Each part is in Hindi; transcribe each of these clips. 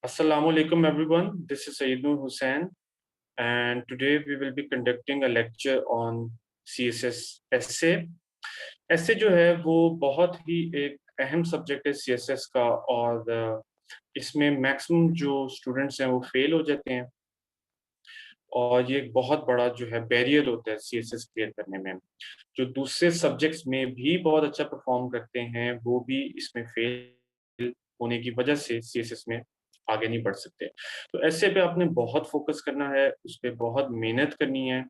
Assalamu alaikum everyone. This is Sayyid Noor Hussain, and today we will be conducting a lecture on CSS essay. essay जो है वो बहुत ही एक अहम सब्जेक्ट है CSS का, और इसमें मैक्सिमम जो स्टूडेंट्स हैं वो फेल हो जाते हैं, और ये एक बहुत बड़ा जो है बैरियर होता है CSS क्लियर करने में। जो दूसरे सब्जेक्ट्स में भी बहुत अच्छा परफॉर्म करते हैं वो भी इसमें फेल होने की वजह से CSS में आगे नहीं बढ़ सकते। तो ऐसे पे आपने बहुत फोकस करना है, उस पे बहुत मेहनत करनी है,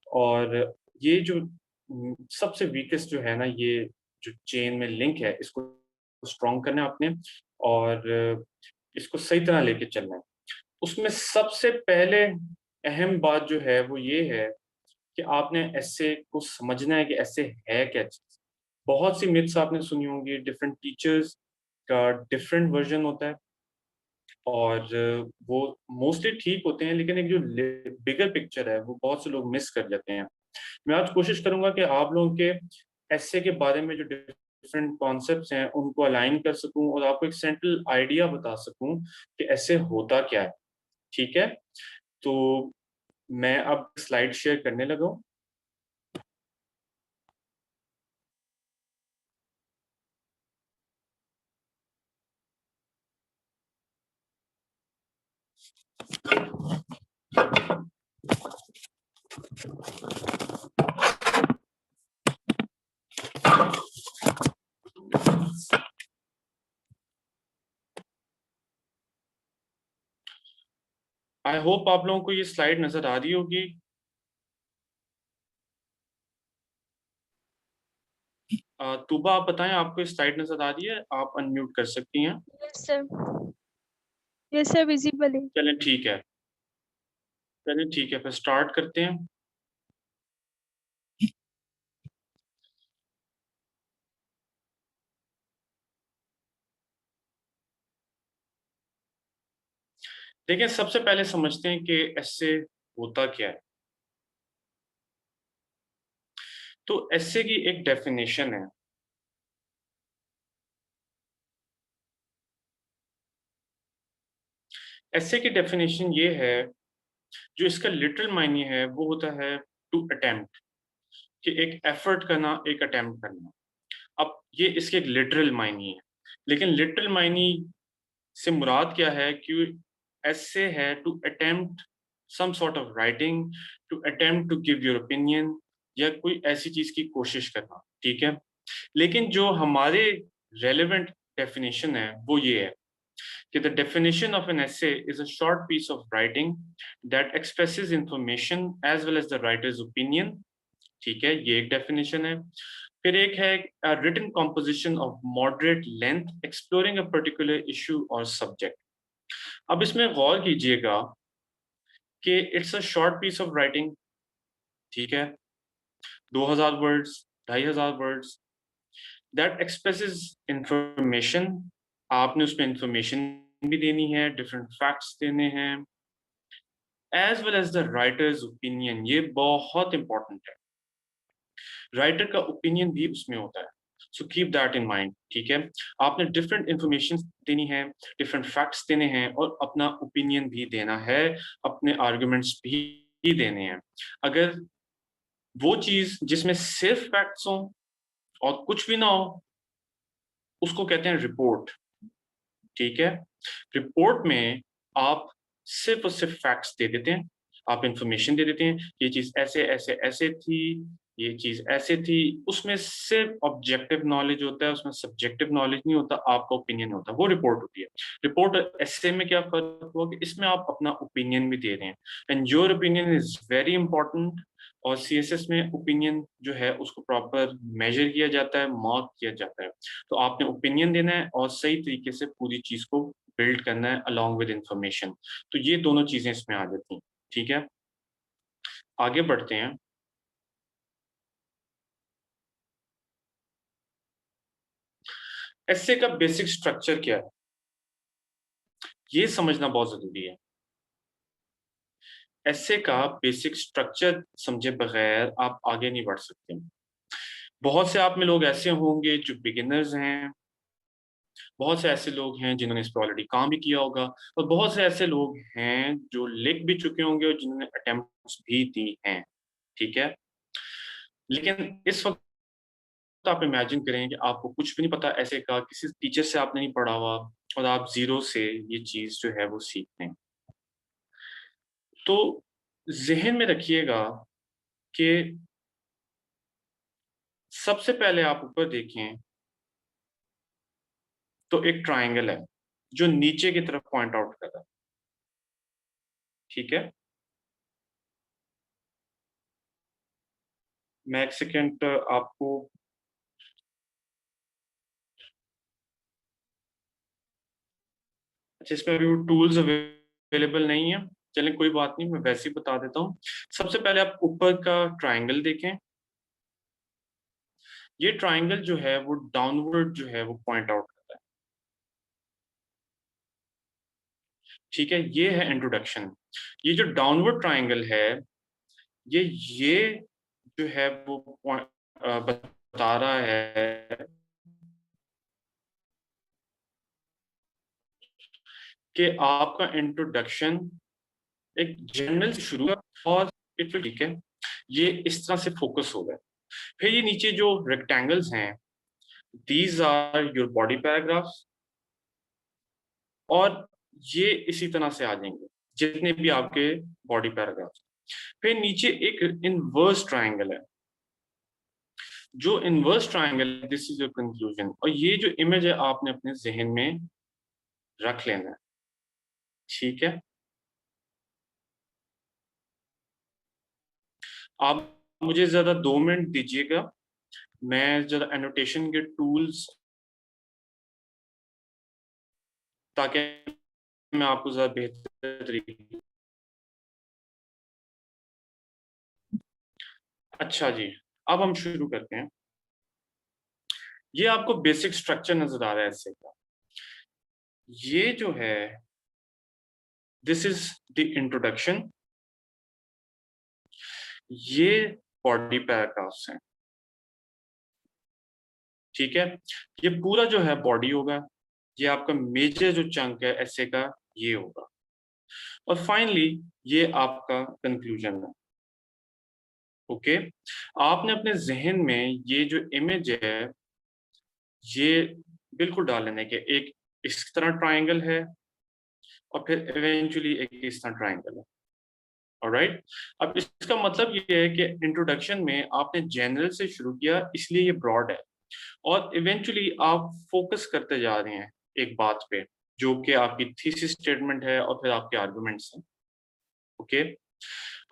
और ये जो सबसे वीकेस्ट जो है ना, ये जो चेन में लिंक है, इसको स्ट्रॉन्ग करना है आपने, और इसको सही तरह लेके चलना है। उसमें सबसे पहले अहम बात जो है वो ये है कि आपने ऐसे को समझना है कि ऐसे है क्या चीज़। बहुत सी मिथ्स आपने सुनी होंगी, डिफरेंट टीचर्स का डिफरेंट वर्जन होता है, और वो मोस्टली ठीक होते हैं, लेकिन एक जो बिगर पिक्चर है वो बहुत से लोग मिस कर जाते हैं। मैं आज कोशिश करूंगा कि आप लोगों के ऐसे के बारे में जो डिफरेंट कॉन्सेप्ट्स हैं उनको अलाइन कर सकूं, और आपको एक सेंट्रल आइडिया बता सकूं कि ऐसे होता क्या है। ठीक है, तो मैं अब स्लाइड शेयर करने लगा हूं। आई होप आप लोगों को ये स्लाइड नजर आ रही होगी। तूबा, आप बताएं, आपको ये स्लाइड नजर आ रही है? आप अनम्यूट कर सकती हैं। Yes sir. Yes sir, visible है। चलें ठीक है, चलें ठीक है, फिर स्टार्ट करते हैं। देखिए, सबसे पहले समझते हैं कि ऐसे होता क्या है। तो ऐसे की एक डेफिनेशन है। ऐसे की डेफिनेशन ये है, जो इसका लिटरल मायने है वो होता है टू अटेम्प्ट, कि एक एफर्ट करना, एक अटेम्प्ट करना। अब ये इसके एक लिटरल मायने है, लेकिन लिटरल मायने से मुराद क्या है कि ऐसे है to attempt some sort of writing, to attempt to give your opinion, या कोई ऐसी चीज की कोशिश करना। ठीक है, लेकिन जो हमारे रेलेवेंट डेफिनेशन है वो ये है कि the definition of an essay is a short piece of writing that expresses information as well as the writer's opinion। ठीक है, ये एक डेफिनेशन है। फिर एक है a written composition of moderate length exploring a particular issue or subject। अब इसमें गौर कीजिएगा कि it's a short piece of writing. ठीक है, 2000 words, 2500 words, that expresses information. आपने उसमें इंफॉर्मेशन भी देनी है, डिफरेंट फैक्ट्स देने हैं, as well as the writer's opinion. ये बहुत इंपॉर्टेंट है, राइटर का ओपिनियन भी उसमें होता है। सो कीप दैट इन माइंड। ठीक है, आपने डिफरेंट इंफॉर्मेशन देनी है, डिफरेंट फैक्ट्स देने हैं, और अपना ओपिनियन भी देना है, अपने आर्गुमेंट्स भी देने हैं। अगर वो चीज जिसमें सिर्फ फैक्ट्स हो और कुछ भी ना हो, उसको कहते हैं रिपोर्ट। ठीक है, रिपोर्ट में आप सिर्फ और सिर्फ फैक्ट्स दे देते हैं, आप इंफॉर्मेशन दे देते हैं, ये चीज ऐसे ऐसे ऐसे थी, ये चीज ऐसे थी। उसमें सिर्फ ऑब्जेक्टिव नॉलेज होता है, उसमें सब्जेक्टिव नॉलेज नहीं होता, आपका ओपिनियन होता है, वो रिपोर्ट होती है। रिपोर्ट और ऐसे में क्या फर्क हुआ कि इसमें आप अपना ओपिनियन भी दे रहे हैं, and your opinion is very important. और CSS में ओपिनियन जो है उसको प्रॉपर मेजर किया जाता है, मार्क किया जाता है। तो आपने ओपिनियन देना है और सही तरीके से पूरी चीज को बिल्ड करना है अलोंग विद इंफॉर्मेशन। तो ये दोनों चीजें इसमें आ जाती हैं। ठीक है, आगे बढ़ते हैं। एसे का बेसिक स्ट्रक्चर क्या है, ये समझना बहुत जरूरी है। एसे का बेसिक स्ट्रक्चर समझे बगैर आप आगे नहीं बढ़ सकते। बहुत से आप में लोग ऐसे होंगे जो बिगिनर्स हैं, बहुत से ऐसे लोग हैं जिन्होंने इस पे ऑलरेडी काम भी किया होगा, और बहुत से ऐसे लोग हैं जो लिख भी चुके होंगे और जिन्होंने अटेम्प्ट्स भी दी हैं, ठीक है? लेकिन इस वक़्त आप इमेजिन करें कि आपको कुछ भी नहीं पता ऐसे का, किसी टीचर से आपने नहीं पढ़ा हुआ और आप ज़ीरो से ये चीज़ जो है वो सीख रहे हैं। तो ज़हन में रखिएगा कि सबसे पहले आप ऊपर देखें तो एक ट्रायंगल है, जो नीचे की तरफ पॉइंट आउट कर रहा है, ठीक है? मैं 1 सेकंड आपको अच्छा, इसमें अभी वो टूल्स अवेलेबल नहीं है, चलें कोई बात नहीं, मैं वैसे ही बता देता हूँ। सबसे पहले आप ऊपर का ट्रायंगल देखें, ये ट्रायंगल जो है वो डाउनवर्ड जो है वो पॉइंट आउट करता है, ठीक है? ये है इंट्रोडक्शन। ये जो डाउनवर्ड ट्रायंगल है, ये जो है वो बता रहा है कि आपका इंट्रोडक्शन एक जनरल से शुरू है और इट विल, ठीक है? ये इस तरह से फोकस होगा। फिर ये नीचे जो रेक्टेंगल्स हैं, these are your body paragraphs, और ये इसी तरह से आ जाएंगे जितने भी आपके बॉडी पैराग्राफ्स। फिर नीचे एक इनवर्स ट्रायंगल है, जो inverse triangle, this is your conclusion, और ये जो इमेज है आपने अपने जहन में रख लेना है, ठीक है? आप मुझे ज़रा 2 मिनट दीजिएगा, मैं ज़रा एनोटेशन के टूल्स, ताकि मैं आपको ज़रा बेहतर तरीके। अच्छा जी, अब हम शुरू करते हैं। ये आपको बेसिक स्ट्रक्चर नज़र आ रहा है ऐसे का। ये जो है, दिस इज़ द इंट्रोडक्शन, ये बॉडी पैराग्राफ्स हैं, ठीक है? ये पूरा जो है बॉडी होगा, ये आपका मेजर जो चंक है ऐसे का, ये होगा, और फाइनली ये आपका कंक्लूजन है, ओके? आपने अपने ज़हन में ये जो इमेज है, ये बिल्कुल डाल लेने के एक इस तरह ट्रायंगल है और फिर इवेंचुअली एक इस तरह ट्रायंगल है, ऑलराइट? अब इसका मतलब ये है कि इंट्रोडक्शन में आपने जनरल से शुरू किया, इसलिए ये ब्रॉड है, और इवेंचुअली आप फोकस करते जा रहे हैं एक बात पे, जो कि आपकी थीसिस स्टेटमेंट है और फिर आपके आर्गुमेंट्स हैं, ओके?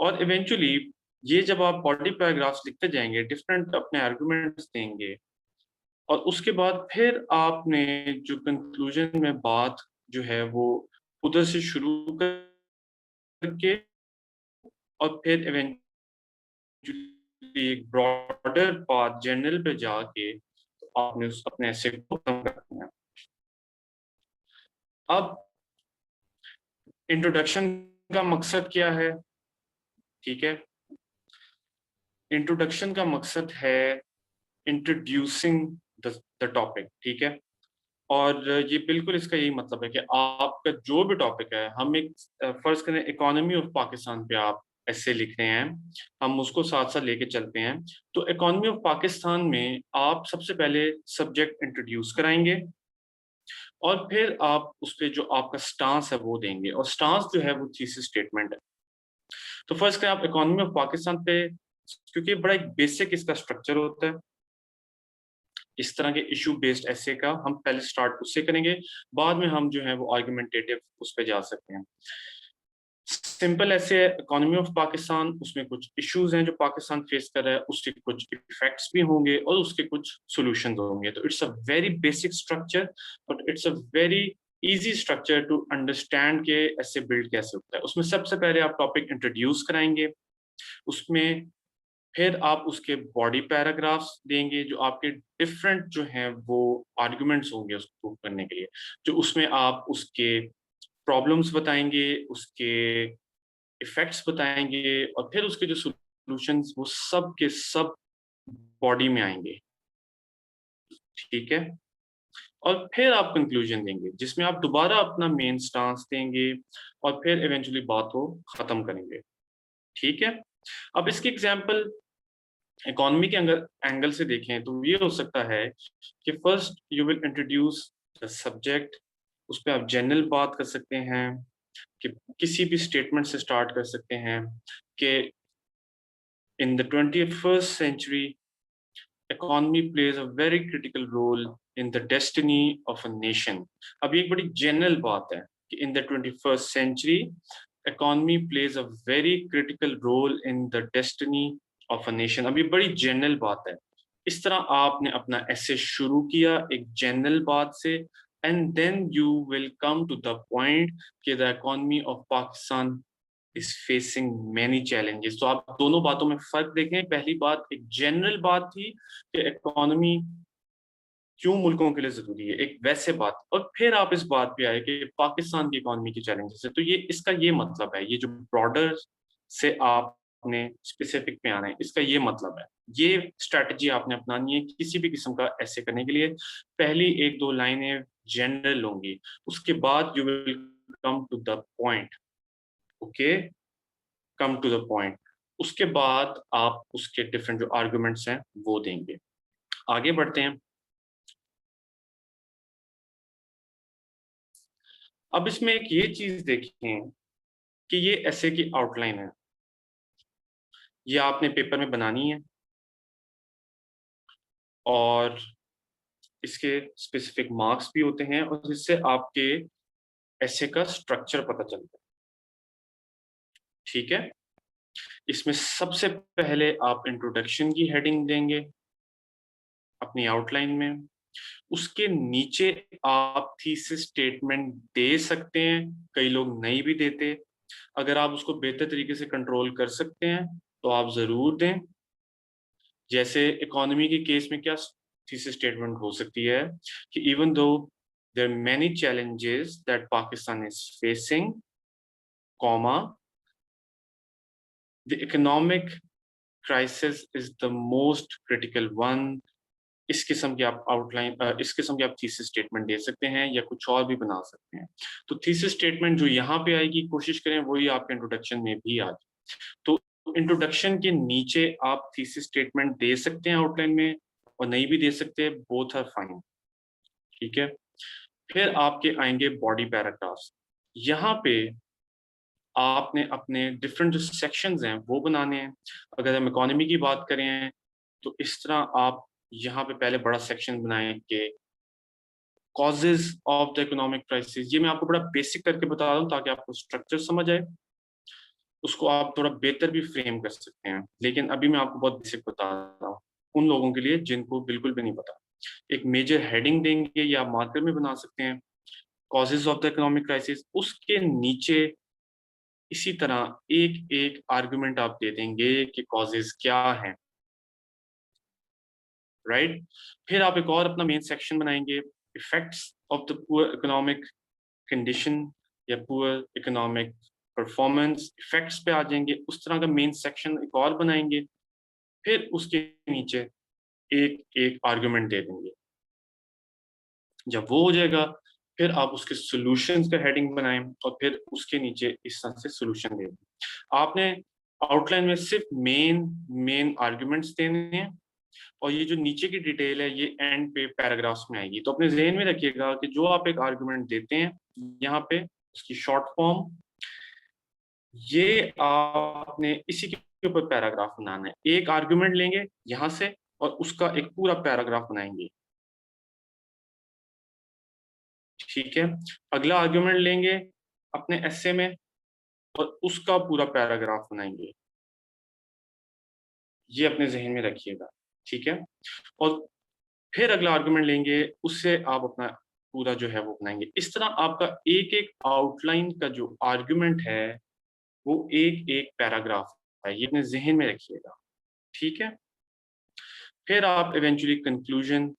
और इवेंचुअली ये जब आप बॉडी पैराग्राफ्स लिखते जाएंगे, डिफरेंट अपने आर्गुमेंट्स देंगे, और उसके बाद फिर आपने जो कंक्लूजन में बात जो है वो उधर से शुरू करके और फिर इवेंचुअली एक ब्रॉडर पाथ जनरल पे जाके तो आपने उस अपने ऐसे को खत्म करना है। अब इंट्रोडक्शन का मकसद क्या है, ठीक है? इंट्रोडक्शन का मकसद है इंट्रोड्यूसिंग द टॉपिक, ठीक है? और ये बिल्कुल इसका यही मतलब है कि आपका जो भी टॉपिक है, हम एक फर्ज करें इकोनॉमी ऑफ पाकिस्तान पे आप ऐसे लिख रहे हैं, हम उसको साथ साथ लेके चलते हैं। तो इकोनॉमी ऑफ पाकिस्तान में आप सबसे पहले सब्जेक्ट इंट्रोड्यूस कराएंगे, और फिर आप उस पे जो आपका स्टांस है वो देंगे, और स्टांस जो है वो थीसिस स्टेटमेंट है। तो फर्स्ट करें आप इकोनॉमी ऑफ पाकिस्तान पे, क्योंकि बड़ा एक बेसिक इसका स्ट्रक्चर होता है इस तरह के इशू बेस्ड ऐसे का, हम पहले स्टार्ट उससे करेंगे, बाद में हम जो है वो आर्गुमेंटेटिव उस पे जा सकते हैं। सिंपल ऐसे है इकोनॉमी ऑफ पाकिस्तान, उसमें कुछ इश्यूज हैं जो पाकिस्तान फेस कर रहा है, उसके कुछ इफेक्ट्स भी होंगे और उसके कुछ सॉल्यूशंस होंगे। तो it's a very basic structure, but it's a very easy structure to understand के ऐसे बिल्ड कैसे होता है। उसमें सबसे पहले आप टॉपिक इंट्रोड्यूस कराएंगे, उसमें फिर आप उसके बॉडी पैराग्राफ्स देंगे जो आपके डिफरेंट जो हैं वो आर्गुमेंट्स होंगे उसको प्रूव करने के लिए, जो उसमें आप उसके प्रॉब्लम्स बताएंगे, उसके इफेक्ट्स बताएंगे, और फिर उसके जो सॉल्यूशंस वो सब के सब बॉडी में आएंगे, ठीक है? और फिर आप कंक्लूजन देंगे जिसमें आप दोबारा अपना मेन स्टांस देंगे और फिर इवेंचुअली बात को खत्म करेंगे। ठीक है, अब इसकी एग्जांपल इकोनॉमी के एंगल से देखें तो ये हो सकता है कि first you will introduce the subject, उस पर आप जनरल बात कर सकते हैं कि किसी भी स्टेटमेंट से स्टार्ट कर सकते हैं कि in the 21st century economy plays a very critical role in the destiny of a nation। अब ये एक बड़ी जनरल बात है कि in the 21st century economy plays a very critical role in the destiny of a nation। अब ये बड़ी जनरल बात है। इस तरह आपने अपना ऐसे शुरू किया एक जनरल बात से, and then you will come to the point कि the economy of Pakistan is facing many challenges। तो आप दोनों बातों में फर्क देखें। पहली बात एक जनरल बात थी कि इकोनॉमी क्यों मुल्कों के लिए जरूरी है, एक वैसे बात, और फिर आप इस बात पे आए कि पाकिस्तान की इकोनॉमी की चैलेंजेस है। तो ये इसका ये मतलब है, ये जो ब्रॉडर से आपने स्पेसिफिक पे आना है, इसका ये मतलब है। ये स्ट्रेटजी आपने अपनानी है किसी भी किस्म का ऐसे करने के लिए। पहली एक दो लाइनें जनरल होंगी, उसके बाद you will come to the point. Okay, come to the point, उसके बाद आप उसके डिफरेंट जो आर्गुमेंट्स हैं वो देंगे। आगे बढ़ते हैं। अब इसमें एक ये चीज देखें कि ये ऐसे की आउटलाइन है, ये आपने पेपर में बनानी है और इसके स्पेसिफिक मार्क्स भी होते हैं और इससे आपके ऐसे का स्ट्रक्चर पता चलता है। ठीक है, इसमें सबसे पहले आप इंट्रोडक्शन की हेडिंग देंगे अपनी आउटलाइन में, उसके नीचे आप थीसिस स्टेटमेंट दे सकते हैं, कई लोग नहीं भी देते। अगर आप उसको बेहतर तरीके से कंट्रोल कर सकते हैं तो आप जरूर दें। जैसे इकोनॉमी के केस में क्या थीसिस स्टेटमेंट हो सकती है कि even though there are many challenges that Pakistan is facing, comma the economic crisis is the most critical one. इस किस्म की आप आउटलाइन, इस किस्म की आप थीसिस स्टेटमेंट दे सकते हैं या कुछ और भी बना सकते हैं। तो थीसिस स्टेटमेंट जो यहाँ पे आएगी कोशिश करें वही आपके इंट्रोडक्शन में भी आ जाए। तो इंट्रोडक्शन के नीचे आप थीसिस स्टेटमेंट दे सकते हैं आउटलाइन में और नहीं भी दे सकते, बोथ आर फाइन। ठीक है, फिर आपके आएंगे बॉडी पैराग्राफ्स। यहाँ पे आपने अपने डिफरेंट जो सेक्शंस हैं वो बनाने हैं। अगर हम इकोनॉमी की बात करें तो इस तरह आप यहाँ पे पहले बड़ा सेक्शन बनाएं कि causes of the economic crisis. ये मैं आपको बड़ा बेसिक करके बता रहा हूँ ताकि आपको स्ट्रक्चर समझ आए, उसको आप थोड़ा बेहतर भी फ्रेम कर सकते हैं, लेकिन अभी मैं आपको बहुत बेसिक बता रहा हूँ उन लोगों के लिए जिनको बिल्कुल भी नहीं पता। एक मेजर हेडिंग देंगे या मार्कर में बना सकते हैं causes of the economic crisis, उसके नीचे इसी तरह एक एक आर्गुमेंट आप दे देंगे कि कॉजेज क्या हैं। राइट, फिर आप एक और अपना मेन सेक्शन बनाएंगे effects of the poor economic condition या पुअर इकोनॉमिक परफॉर्मेंस, इफेक्ट्स पे आ जाएंगे। उस तरह का मेन सेक्शन एक और बनाएंगे, फिर उसके नीचे एक एक आर्गुमेंट दे देंगे। जब वो हो जाएगा फिर आप उसके सॉल्यूशंस का हेडिंग बनाएं और फिर उसके नीचे इस तरह से सॉल्यूशन दे दें। आपने आउटलाइन में सिर्फ मेन मेन आर्गुमेंट्स देने हैं और ये जो नीचे की डिटेल है ये एंड पे पैराग्राफ्स में आएगी। तो अपने जहन में रखिएगा कि जो आप एक आर्गुमेंट देते हैं यहाँ पे उसकी शॉर्ट फॉर्म, ये आपने इसी के ऊपर पैराग्राफ बनाना है। एक आर्गुमेंट लेंगे यहाँ से और उसका एक पूरा पैराग्राफ बनाएंगे। ठीक है, अगला आर्गुमेंट लेंगे अपने एसे में और उसका पूरा पैराग्राफ बनाएंगे। ये अपने जहन में रखिएगा। ठीक है, और फिर अगला आर्गुमेंट लेंगे उससे आप अपना पूरा जो है वो बनाएंगे। इस तरह आपका एक एक आउटलाइन का जो आर्गुमेंट है वो एक एक पैराग्राफ है, ये अपने जहन में रखिएगा। ठीक है, फिर आप इवेंचुअली कंक्लूजन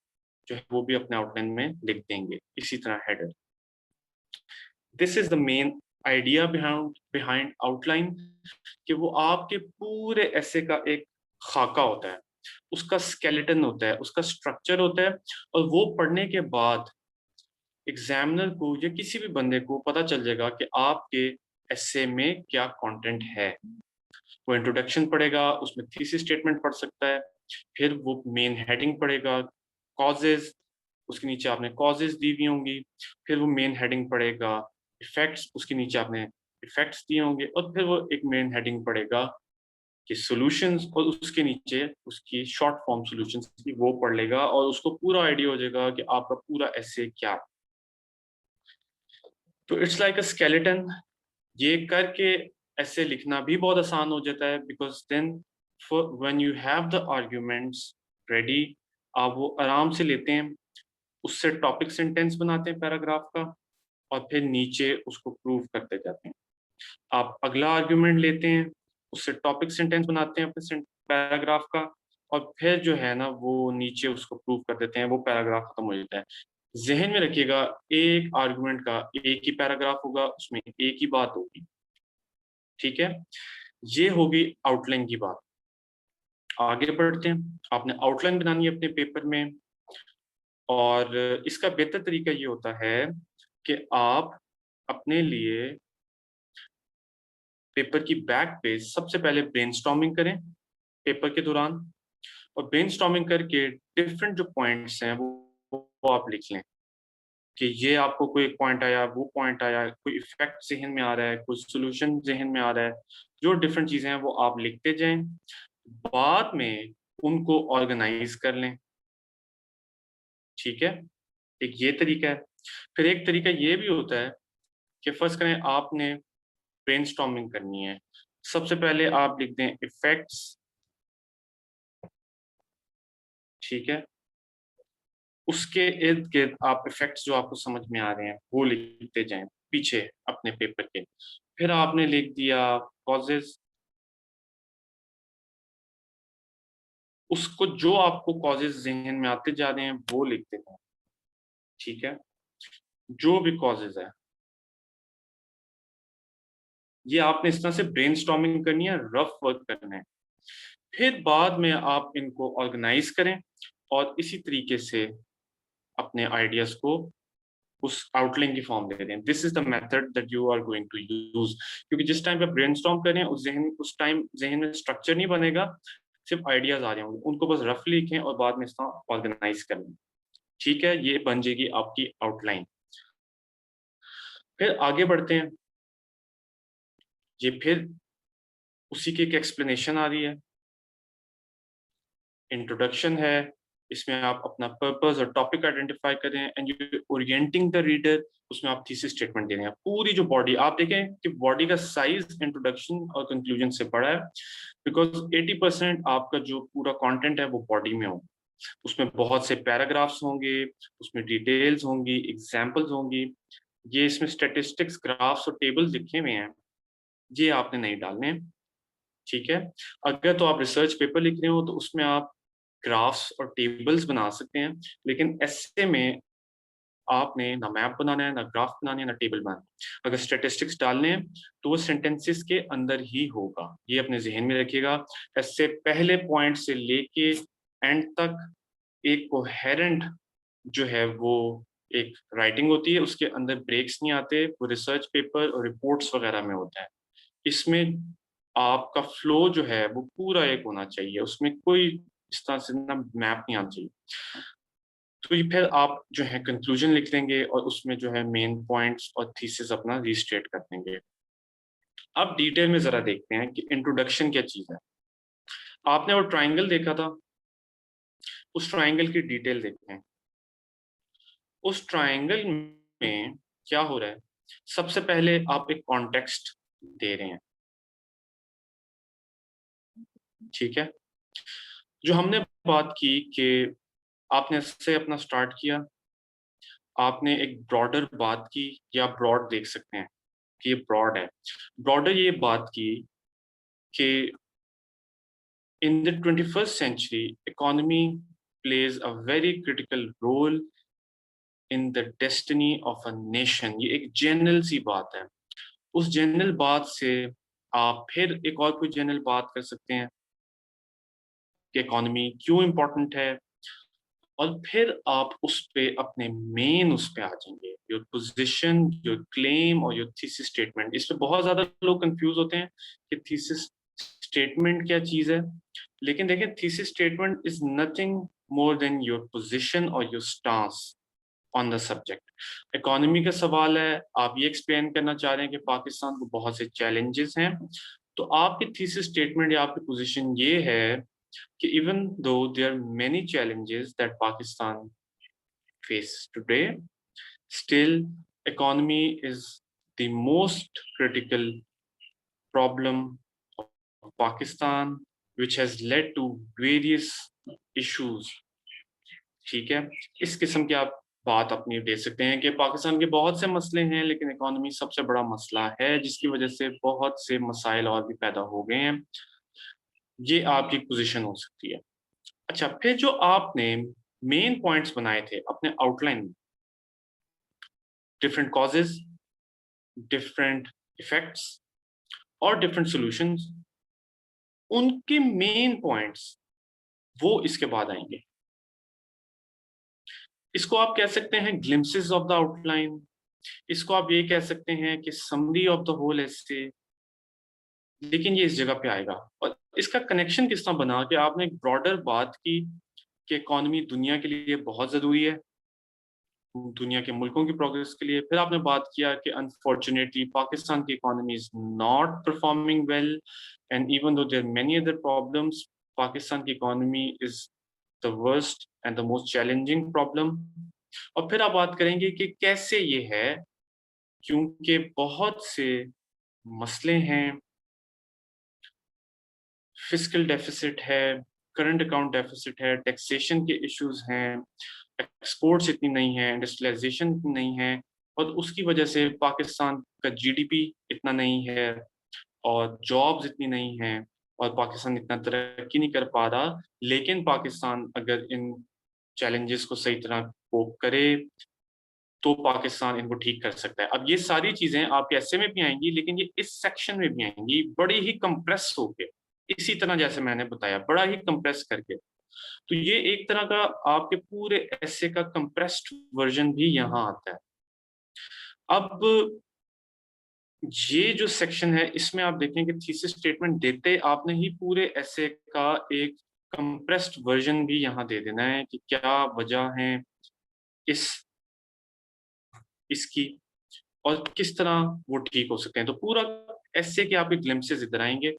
जो है वो भी अपने आउटलाइन में लिख देंगे इसी तरह header. This is the main idea behind outline, कि वो आपके पूरे ऐसे का एक खाका होता है। उसका स्केलेटन होता है, उसका स्ट्रक्चर होता है, और वो पढ़ने के बाद एग्जामिनर को या किसी भी बंदे को पता चल जाएगा कि आपके एसे में क्या कंटेंट है। वो इंट्रोडक्शन पढ़ेगा, उसमें थीसिस स्टेटमेंट पढ़ सकता है, फिर वो मेन हेडिंग पढ़ेगा, कॉजेज, उसके नीचे आपने कॉजेज दी हुई होंगी, फिर वो मेन हेडिंग पढ़ेगा इफेक्ट्स, उसके नीचे आपने इफेक्ट्स दिए होंगे, और फिर वो एक मेन हेडिंग पढ़ेगा कि सॉल्यूशंस, और उसके नीचे उसकी शॉर्ट फॉर्म सॉल्यूशंस की वो पढ़ लेगा, और उसको पूरा आइडिया हो जाएगा कि आपका पूरा एसे क्या है। तो इट्स लाइक अ स्केलेटन। ये करके ऐसे लिखना भी बहुत आसान हो जाता है, because then for when you have the arguments ready, आप वो आराम से लेते हैं, उससे टॉपिक सेंटेंस बनाते हैं पैराग्राफ का, और फिर नीचे उसको प्रूव करते जाते हैं। आप अगला आर्ग्यूमेंट लेते हैं, उससे टॉपिक सेंटेंस बनाते हैं अपने पैराग्राफ का, और फिर जो है ना वो नीचे उसको प्रूव कर देते हैं, वो पैराग्राफ खत्म हो जाता है। जहन में रखिएगा, एक आर्गुमेंट का एक ही पैराग्राफ होगा, उसमें एक ही बात होगी, ठीक है। ये होगी आउटलाइन की बात। आगे बढ़ते हैं, आपने आउटलाइन बनानी है अपने पेपर में, और इसका बेहतर तरीका ये होता है कि आप अपने लिए पेपर की बैक पे सबसे पहले ब्रेनस्टॉर्मिंग करें पेपर के दौरान, और ब्रेनस्टॉर्मिंग करके डिफरेंट जो पॉइंट्स हैं वो आप लिख लें, कि ये आपको कोई पॉइंट आया, वो पॉइंट आया, कोई इफेक्ट जहन में आ रहा है, कोई सोल्यूशन जहन में आ रहा है, जो डिफरेंट चीजें हैं वो आप लिखते जाएं, बाद में उनको ऑर्गेनाइज कर लें, ठीक है। एक ये तरीका है। फिर एक तरीका ये भी होता है कि फर्स्ट करें, आपने ब्रेनस्टॉर्मिंग करनी है, सबसे पहले आप लिख दें इफेक्ट्स, ठीक है। उसके इर्द गिर्द आप इफेक्ट्स जो आपको समझ में आ रहे हैं वो लिखते जाएं पीछे अपने पेपर के। फिर आपने लिख दिया कॉजेज, उसको जो आपको कॉजेज जहन में आते जा रहे हैं वो लिखते जाएं, ठीक है। जो भी कॉजेज है, ये आपने इस तरह से ब्रेनस्टॉर्मिंग करनी है, रफ वर्क करना है। फिर बाद में आप इनको ऑर्गेनाइज करें, और इसी तरीके से अपने आइडियाज को उस आउटलाइन की फॉर्म दे दें। This is the method that you are going to use, क्योंकि जिस टाइम पे ब्रेनस्टॉर्म करें उस टाइम जहन में स्ट्रक्चर नहीं बनेगा, सिर्फ आइडियाज आ रहे होंगे, उनको बस रफली लिखें और बाद में इसका ऑर्गेनाइज कर लें, ठीक है। ये बन जाएगी आपकी आउटलाइन। फिर आगे बढ़ते हैं, ये फिर उसी की एक एक्सप्लेनेशन आ रही है, इंट्रोडक्शन है, इसमें आप अपना पर्पस और टॉपिक आइडेंटिफाई करें, and you orienting the reader, उसमें आप थीसिस स्टेटमेंट दे रहे हैं। पूरी जो बॉडी आप देखें कि बॉडी का साइज इंट्रोडक्शन और कंक्लूजन से बड़ा है, बिकॉज 80% आपका जो पूरा कंटेंट है वो बॉडी में होगा, उसमें बहुत से पैराग्राफ्स होंगे, उसमें डिटेल्स होंगी, एग्जाम्पल्स होंगी। ये इसमें स्टेटिस्टिक्स, ग्राफ्स और टेबल्स लिखे हुए हैं, ये आपने नहीं डालने हैं, ठीक है। अगर तो आप रिसर्च पेपर लिख रहे हो तो उसमें आप ग्राफ्स और टेबल्स बना सकते हैं, लेकिन ऐसे में आपने ना मैप बनाना है, ना ग्राफ बनाना है, ना टेबल बनाना है। अगर स्टेटिस्टिक्स डालने हैं तो वो सेंटेंसेस के अंदर ही होगा, ये अपने जहन में रखिएगा। ऐसे पहले पॉइंट से लेके एंड तक एक कोहेरेंट जो है वो एक राइटिंग होती है, उसके अंदर ब्रेक्स नहीं आते, वो रिसर्च पेपर और रिपोर्ट्स वगैरह में होता है। इसमें आपका फ्लो जो है वो पूरा एक होना चाहिए, उसमें कोई इस तरह से ना मैप नहीं आना चाहिए। तो ये फिर आप जो है कंक्लूजन लिख देंगे, और उसमें जो है मेन पॉइंट्स और थीसिस अपना रीस्टेट कर देंगे। अब डिटेल में जरा देखते हैं कि इंट्रोडक्शन क्या चीज है। आपने वो ट्राइंगल देखा था, उस ट्राइंगल की डिटेल देखते हैं। उस ट्राइंगल में क्या हो रहा है, सबसे पहले आप एक कॉन्टेक्स्ट दे रहे हैं, ठीक है। जो हमने बात की कि आपने इससे अपना स्टार्ट किया, आपने एक ब्रॉडर बात की, या ब्रॉड देख सकते हैं कि ये ब्रॉड है। ब्रॉडर ये बात की कि in the 21st century economy plays a very critical role in the destiny of a nation। ये एक जनरल सी बात है। उस जनरल बात से आप फिर एक और कोई जनरल बात कर सकते हैं, कि इकोनॉमी क्यों इम्पोर्टेंट है, और फिर आप उस पे अपने मेन उस पे आ जाएंगे, योर पोजीशन, योर क्लेम और योर थीसिस स्टेटमेंट। इस पे बहुत ज्यादा लोग कंफ्यूज होते हैं कि थीसिस स्टेटमेंट क्या चीज है, लेकिन देखें thesis statement is nothing more than your position और your stance on the subject. Economy का सवाल है, आप ये एक्सप्लेन करना चाह रहे हैं कि पाकिस्तान को बहुत से चैलेंजेस हैं, तो आपकी थीसिस स्टेटमेंट या आपकी पोजीशन ये है कि even though there are many challenges that Pakistan faces today, still economy is the most critical problem of Pakistan, which has led to various issues। ठीक है, इस किस्म की आप बात अपनी दे सकते हैं कि पाकिस्तान के बहुत से मसले हैं, लेकिन इकोनॉमी सबसे बड़ा मसला है, जिसकी वजह से बहुत से मसाइल और भी पैदा हो गए हैं। ये आपकी पोजीशन हो सकती है। अच्छा, फिर जो आपने मेन पॉइंट्स बनाए थे अपने आउटलाइन में, डिफरेंट कॉजेज, डिफरेंट इफेक्ट्स और डिफरेंट सॉल्यूशंस, उनके मेन पॉइंट्स वो इसके बाद आएंगे। इसको आप कह सकते हैं ग्लिम्पसेस ऑफ द आउटलाइन, इसको आप ये कह सकते हैं कि समरी ऑफ द होल एसे, लेकिन ये इस जगह पे आएगा। और इसका कनेक्शन किस तरह बना कि आपने एक ब्रॉडर बात की कि इकोनॉमी दुनिया के लिए बहुत ज़रूरी है, दुनिया के मुल्कों की प्रोग्रेस के लिए। फिर आपने बात किया कि अनफॉर्चुनेटली पाकिस्तान की economy is not performing well, and even though there many other problems, Pakistan की economy is the worst and the most challenging problem. और फिर आप बात करेंगे कि कैसे ये है, क्योंकि बहुत से मसले हैं, फिस्कल डेफिसिट है, करंट अकाउंट डेफिसिट है, टैक्सेशन के इश्यूज हैं, एक्सपोर्ट्स इतनी नहीं है, इंडस्ट्रियलाइजेशन इतनी नहीं है, और उसकी वजह से पाकिस्तान का जीडीपी इतना नहीं है, और जॉब्स इतनी नहीं हैं, और पाकिस्तान इतना तरक्की नहीं कर पा रहा। लेकिन पाकिस्तान अगर इन चैलेंजेस को सही तरह कोप करे तो पाकिस्तान इनको ठीक कर सकता है। अब ये सारी चीजें आपके ऐसे में भी आएंगी, लेकिन ये इस सेक्शन में भी आएंगी बड़ी ही कंप्रेस होके, इसी तरह जैसे मैंने बताया, बड़ा ही कंप्रेस करके। तो ये एक तरह का आपके पूरे ऐसे का कंप्रेस्ड वर्जन भी यहाँ आता है। अब ये जो सेक्शन है, इसमें आप देखें कि थीसिस स्टेटमेंट देते आपने ही पूरे ऐसे का एक कंप्रेस्ड वर्जन भी यहाँ दे देना है कि क्या वजह है इस इसकी, और किस तरह वो ठीक हो सकते हैं। तो पूरा ऐसे के आपके ग्लिम्पसेस इधर आएंगे,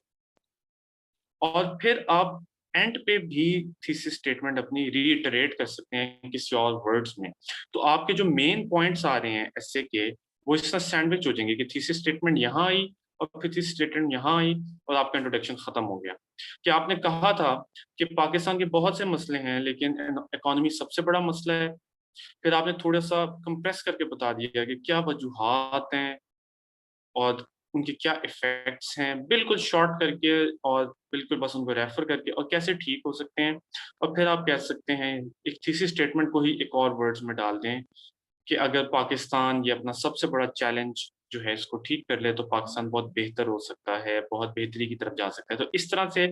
और फिर आप एंड पे भी थीसिस स्टेटमेंट अपनी रीइटरेट कर सकते हैं किसी और वर्ड्स में। तो आपके जो मेन पॉइंट्स आ रहे हैं ऐसे के, वो इस तरह सैंडविच हो जाएंगे कि थीसिस स्टेटमेंट यहाँ आई और फिर थीसिस स्टेटमेंट यहाँ आई, और आपका इंट्रोडक्शन खत्म हो गया। कि आपने कहा था कि पाकिस्तान के बहुत से मसले हैं, लेकिन इकोनॉमी सबसे बड़ा मसला है। फिर आपने थोड़ा सा कंप्रेस करके बता दिया कि क्या वजूहात हैं और उनके क्या इफेक्ट्स हैं, बिल्कुल शॉर्ट करके, और बिल्कुल बस उनको रेफर करके, और कैसे ठीक हो सकते हैं। और फिर आप कह सकते हैं एक थीसिस स्टेटमेंट को ही एक और वर्ड्स में डाल दें कि अगर पाकिस्तान ये अपना सबसे बड़ा चैलेंज जो है इसको ठीक कर ले, तो पाकिस्तान बहुत बेहतर हो सकता है, बहुत बेहतरी की तरफ जा सकता है। तो इस तरह से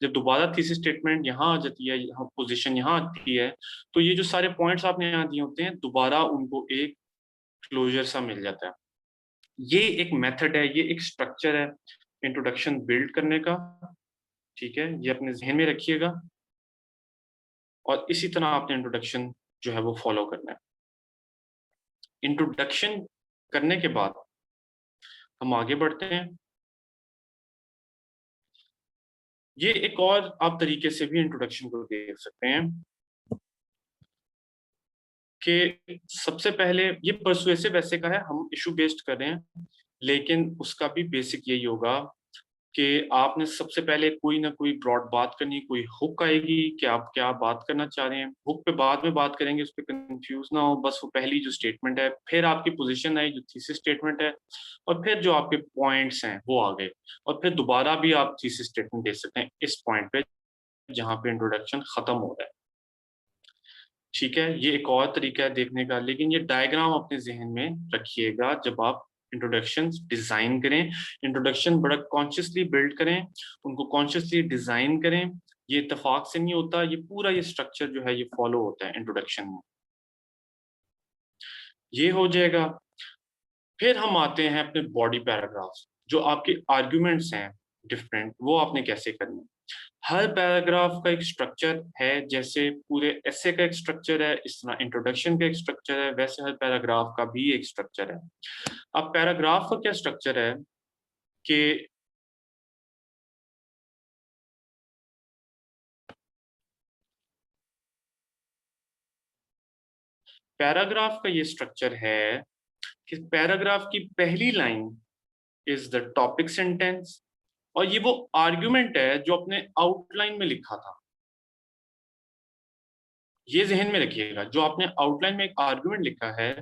जब दोबारा थीसिस स्टेटमेंट यहाँ आ जाती है, यहाँ पोजीशन यहाँ आती है, तो ये जो सारे पॉइंट्स आपने यहाँ दिए होते हैं, दोबारा उनको एक क्लोजर सा मिल जाता है। ये एक मेथड है, ये एक स्ट्रक्चर है इंट्रोडक्शन बिल्ड करने का। ठीक है, ये अपने जहन में रखिएगा, और इसी तरह आपने इंट्रोडक्शन जो है वो फॉलो करना है। इंट्रोडक्शन करने के बाद हम आगे बढ़ते हैं। ये एक और आप तरीके से भी इंट्रोडक्शन को देख सकते हैं कि सबसे पहले ये परसुएसिव ऐसे का है, हम इशू बेस्ड कर रहे हैं, लेकिन उसका भी बेसिक यही होगा कि आपने सबसे पहले कोई ना कोई ब्रॉड बात करनी, कोई हुक आएगी कि आप क्या बात करना चाह रहे हैं। हुक पे बाद में बात करेंगे, उस पर कंफ्यूज ना हो, बस वो पहली जो स्टेटमेंट है, फिर आपकी पोजीशन आई जो थीसिस स्टेटमेंट है, और फिर जो आपके पॉइंट्स हैं वो आ गए, और फिर दोबारा भी आप थीसिस स्टेटमेंट दे सकते हैं इस पॉइंट पे जहाँ पे इंट्रोडक्शन खत्म हो रहा है। ठीक है, ये एक और तरीका है देखने का, लेकिन ये डायग्राम अपने जहन में रखिएगा जब आप इंट्रोडक्शन डिजाइन करें। इंट्रोडक्शन बड़ा कॉन्शियसली बिल्ड करें, उनको कॉन्शियसली डिजाइन करें, ये इत्तेफाक से नहीं होता, ये पूरा ये स्ट्रक्चर जो है ये फॉलो होता है इंट्रोडक्शन में। ये हो जाएगा। फिर हम आते हैं अपने बॉडी पैराग्राफ्स, जो आपके आर्ग्यूमेंट्स हैं डिफरेंट, वो आपने कैसे करने। हर पैराग्राफ का एक स्ट्रक्चर है, जैसे पूरे एसे का एक स्ट्रक्चर है, इस तरह इंट्रोडक्शन का एक स्ट्रक्चर है, वैसे हर पैराग्राफ का भी एक स्ट्रक्चर है। अब पैराग्राफ का क्या स्ट्रक्चर है कि पैराग्राफ का ये स्ट्रक्चर है कि पैराग्राफ की पहली line is the topic sentence, और ये वो आर्ग्यूमेंट है जो अपने आउटलाइन में लिखा था। ये ज़हन में रखिएगा, जो आपने आउटलाइन में एक आर्गुमेंट लिखा है,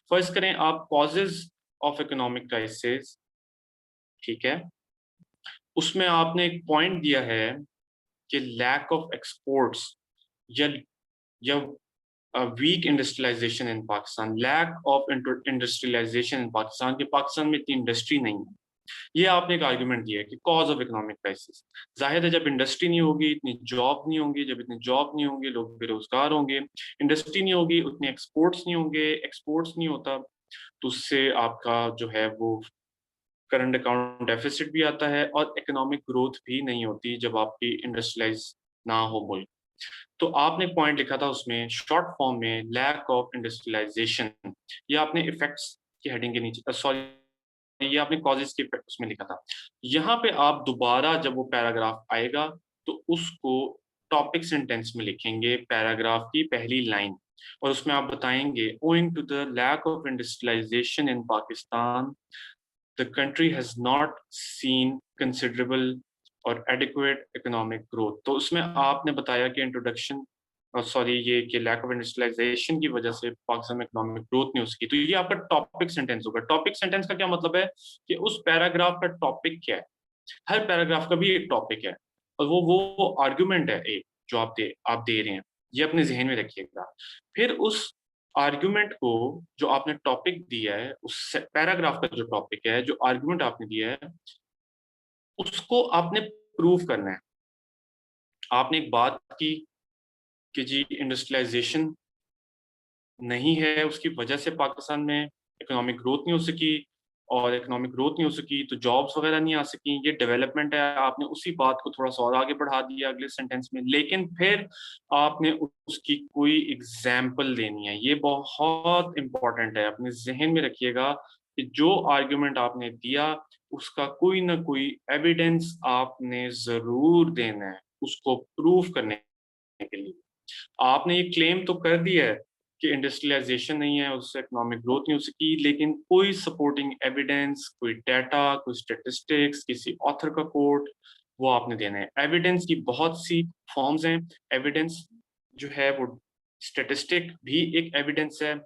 फर्ज करें आप कॉजेज ऑफ इकोनॉमिक क्राइसिस, ठीक है, उसमें आपने एक पॉइंट दिया है कि लैक ऑफ एक्सपोर्ट्स या या weak industrialisation in Pakistan, lack of industrialisation in Pakistan, कि पाकिस्तान में इतनी इंडस्ट्री नहीं है। ये आपने एक आर्गुमेंट दिया है कि कॉज ऑफ इकोनॉमिक क्राइसिस। जाहिर है जब इंडस्ट्री नहीं होगी, इतनी जॉब नहीं होंगी, जब इतनी जॉब नहीं होंगे लोग बेरोजगार होंगे, इंडस्ट्री नहीं होगी, उतने एक्सपोर्ट्स नहीं होंगे, एक्सपोर्ट्स नहीं होता तो उससे आपका जो है वो करंट अकाउंट डेफिसिट भी आता है और इकोनॉमिक ग्रोथ भी नहीं होती जब आपकी इंडस्ट्रियलाइज ना हो मुल्क। तो आपने एक पॉइंट लिखा था उसमें शॉर्ट फॉर्म में, लैक ऑफ इंडस्ट्रियलाइजेशन। ये आपने इफेक्ट्स की हेडिंग के नीचे, सॉरी, ये आपने कॉजेज के उसमें लिखा था। यहाँ पे आप दोबारा जब वो पैराग्राफ आएगा तो उसको टॉपिक सेंटेंस में लिखेंगे, पैराग्राफ की पहली लाइन, और उसमें आप बताएंगे owing to the lack of industrialisation in Pakistan the country has not seen considerable और एडिक्वेट इकोनॉमिक ग्रोथ। तो उसमें आपने बताया कि इंट्रोडक्शन, सॉरी, ये कि लैक ऑफ इंडस्ट्रियलाइजेशन की वजह से पाकिस्तान में इकोनॉमिक ग्रोथ नहीं हो सकी। तो ये आपका टॉपिक सेंटेंस होगा। टॉपिक सेंटेंस का क्या मतलब है कि उस पैराग्राफ का टॉपिक क्या है। हर पैराग्राफ का भी एक टॉपिक है, और वो आर्ग्यूमेंट है एक जो आप दे रहे हैं। ये अपने जहन में रखिएगा। फिर उस आर्ग्यूमेंट को, जो आपने टॉपिक दिया है, उस पैराग्राफ का जो टॉपिक है, जो आर्ग्यूमेंट आपने दिया है, उसको आपने प्रूव करना है। आपने एक बात की कि जी इंडस्ट्रियलाइजेशन नहीं है, उसकी वजह से पाकिस्तान में इकोनॉमिक ग्रोथ नहीं हो सकी, और इकोनॉमिक ग्रोथ नहीं हो सकी तो जॉब्स वगैरह नहीं आ सकी, ये डेवलपमेंट है। आपने उसी बात को थोड़ा सा और आगे बढ़ा दिया अगले सेंटेंस में, लेकिन फिर आपने उसकी कोई एग्जाम्पल देनी है। ये बहुत इंपॉर्टेंट है, अपने जहन में रखिएगा कि जो आर्ग्यूमेंट आपने दिया उसका कोई ना कोई एविडेंस आपने जरूर देना है उसको प्रूव करने के लिए। आपने ये क्लेम तो कर दिया है कि इंडस्ट्रियलाइजेशन नहीं है, उससे इकोनॉमिक ग्रोथ नहीं हो सकी, लेकिन कोई सपोर्टिंग एविडेंस, कोई डाटा, कोई स्टेटिस्टिक्स, किसी ऑथर का कोट, वो आपने देना है। एविडेंस की बहुत सी फॉर्म्स हैं। एविडेंस जो है वो स्टेटिस्टिक भी एक एविडेंस है,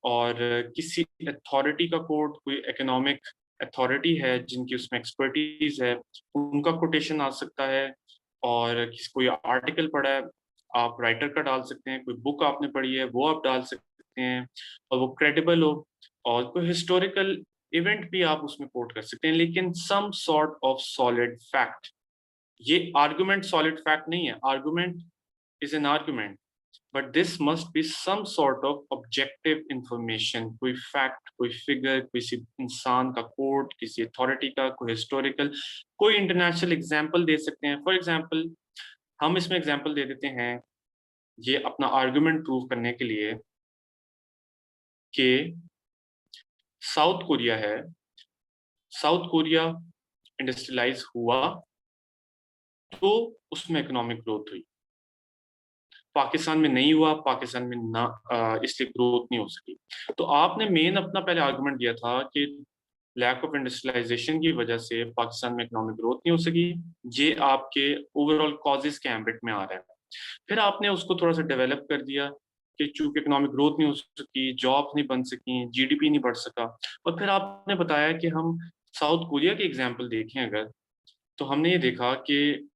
और किसी अथॉरिटी का कोट, कोई इकोनॉमिक अथॉरिटी है जिनकी उसमें एक्सपर्टीज है, उनका कोटेशन आ सकता है। और किसी कोई आर्टिकल पढ़ा है, आप राइटर का डाल सकते हैं, कोई बुक आपने पढ़ी है वो आप डाल सकते हैं, और वो क्रेडिबल हो। और कोई हिस्टोरिकल इवेंट भी आप उसमें कोट कर सकते हैं, लेकिन some sort of solid fact. ये आर्गुमेंट सॉलिड फैक्ट नहीं है। Argument is an argument, but this must be some sort of objective information, कोई फैक्ट, कोई फिगर, किसी इंसान का कोट, किसी अथॉरिटी का, कोई हिस्टोरिकल, कोई इंटरनेशनल एग्जाम्पल दे सकते हैं। फॉर एग्जाम्पल हम इसमें एग्जाम्पल दे देते हैं, ये अपना आर्गुमेंट प्रूव करने के लिए, कि साउथ कोरिया है, साउथ कोरिया इंडस्ट्रियलाइज हुआ तो उसमें इकोनॉमिक ग्रोथ हुई, पाकिस्तान में नहीं हुआ, पाकिस्तान में ना इसलिए ग्रोथ नहीं हो सकी। तो आपने मेन अपना पहले आर्गुमेंट दिया था कि लैक ऑफ इंडस्ट्रियलाइजेशन की वजह से पाकिस्तान में इकोनॉमिक ग्रोथ नहीं हो सकी। ये आपके ओवरऑल कॉजेज के एम्बिट में आ रहा है। फिर आपने उसको थोड़ा सा डेवलप कर दिया कि चूंकि इकोनॉमिक ग्रोथ नहीं हो सकी, जॉब्स नहीं बन सकी, जीडीपी नहीं बढ़ सका। और फिर आपने बताया कि हम साउथ कोरिया के एग्जाम्पल देखें अगर, तो हमने ये देखा कि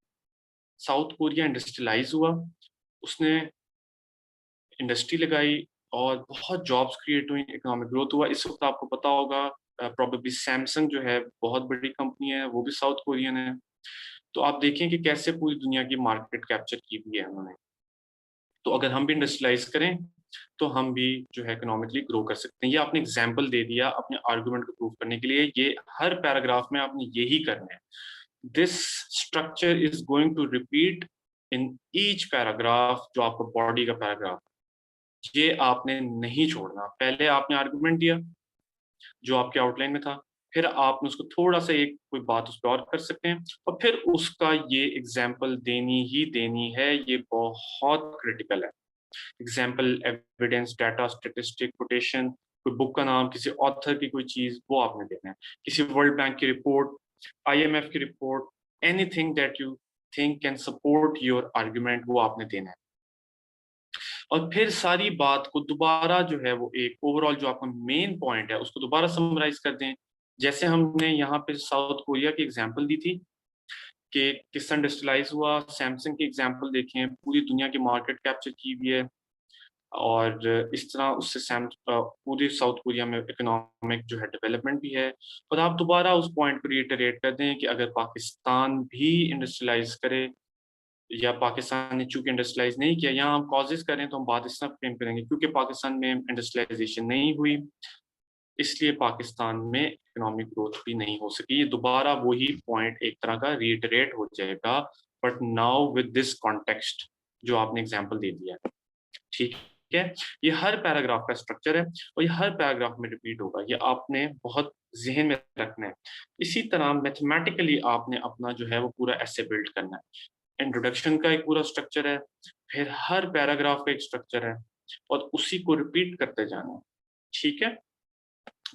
साउथ कोरिया इंडस्ट्रियलाइज हुआ, उसने इंडस्ट्री लगाई और बहुत जॉब्स क्रिएट हुई, इकोनॉमिक ग्रोथ हुआ। इस वक्त आपको पता होगा प्रोबेबली सैमसंग जो है बहुत बड़ी कंपनी है, वो भी साउथ कोरियन है। तो आप देखें कि कैसे पूरी दुनिया की मार्केट कैप्चर की हुई है उन्होंने। तो अगर हम भी इंडस्ट्रियलाइज करें तो हम भी जो है इकोनॉमिकली ग्रो कर सकते हैं। ये आपने एग्जाम्पल दे दिया अपने आर्गुमेंट को प्रूव करने के लिए। ये हर पैराग्राफ में आपने यही करना है। This structure is going to repeat in each paragraph, जो आपका बॉडी का पैराग्राफ, ये आपने नहीं छोड़ना। पहले आपने आर्गुमेंट दिया जो आपके आउटलाइन में था, फिर आपने उसको थोड़ा सा एक कोई बात उस पर और कर सकते हैं, और फिर उसका ये एग्जाम्पल देनी ही देनी है। ये बहुत क्रिटिकल है। Example, evidence, data, statistic, quotation, कोई बुक का नाम, किसी ऑथर की कोई चीज, वो आपने देना है। किसी वर्ल्ड बैंक की रिपोर्ट, IMF की report, anything that you think can support your argument, वो आपने देना है। और फिर सारी बात को दोबारा जो है वो एक ओवरऑल जो आपका मेन पॉइंट है उसको दोबारा समराइज कर दें। जैसे हमने यहाँ पे साउथ कोरिया की एग्जांपल दी थी कि किस तरह इंडस्ट्रियलाइज हुआ, सैमसंग की एग्जांपल देखें, पूरी दुनिया की मार्केट कैप्चर की हुई है, और इस तरह उससे पूरे साउथ कोरिया में इकोनॉमिक जो है डेवलपमेंट भी है। और आप दोबारा उस पॉइंट को रिटरेट कर दें कि अगर पाकिस्तान भी इंडस्ट्रियलाइज करे, या पाकिस्तान ने चूंकि इंडस्ट्रियलाइज नहीं किया, यहाँ हम कॉजेज करें तो हम बात इस तरह फ्रेम करेंगे क्योंकि पाकिस्तान में इंडस्ट्रियलाइजेशन नहीं हुई, इसलिए पाकिस्तान में इकोनॉमिक ग्रोथ भी नहीं हो सकी। ये दोबारा वही पॉइंट एक तरह का रिटरेट हो जाएगा, but now with this context जो आपने एग्जाम्पल दे दिया है। ठीक है, ये हर पैराग्राफ का स्ट्रक्चर है और ये हर पैराग्राफ में रिपीट होगा। ये आपने बहुत जहन में रखना है। इसी तरह मैथमेटिकली आपने अपना जो है वो पूरा ऐसे बिल्ड करना है। इंट्रोडक्शन का एक पूरा स्ट्रक्चर है, फिर हर पैराग्राफ का एक स्ट्रक्चर है, और उसी को रिपीट करते जाना है। ठीक है,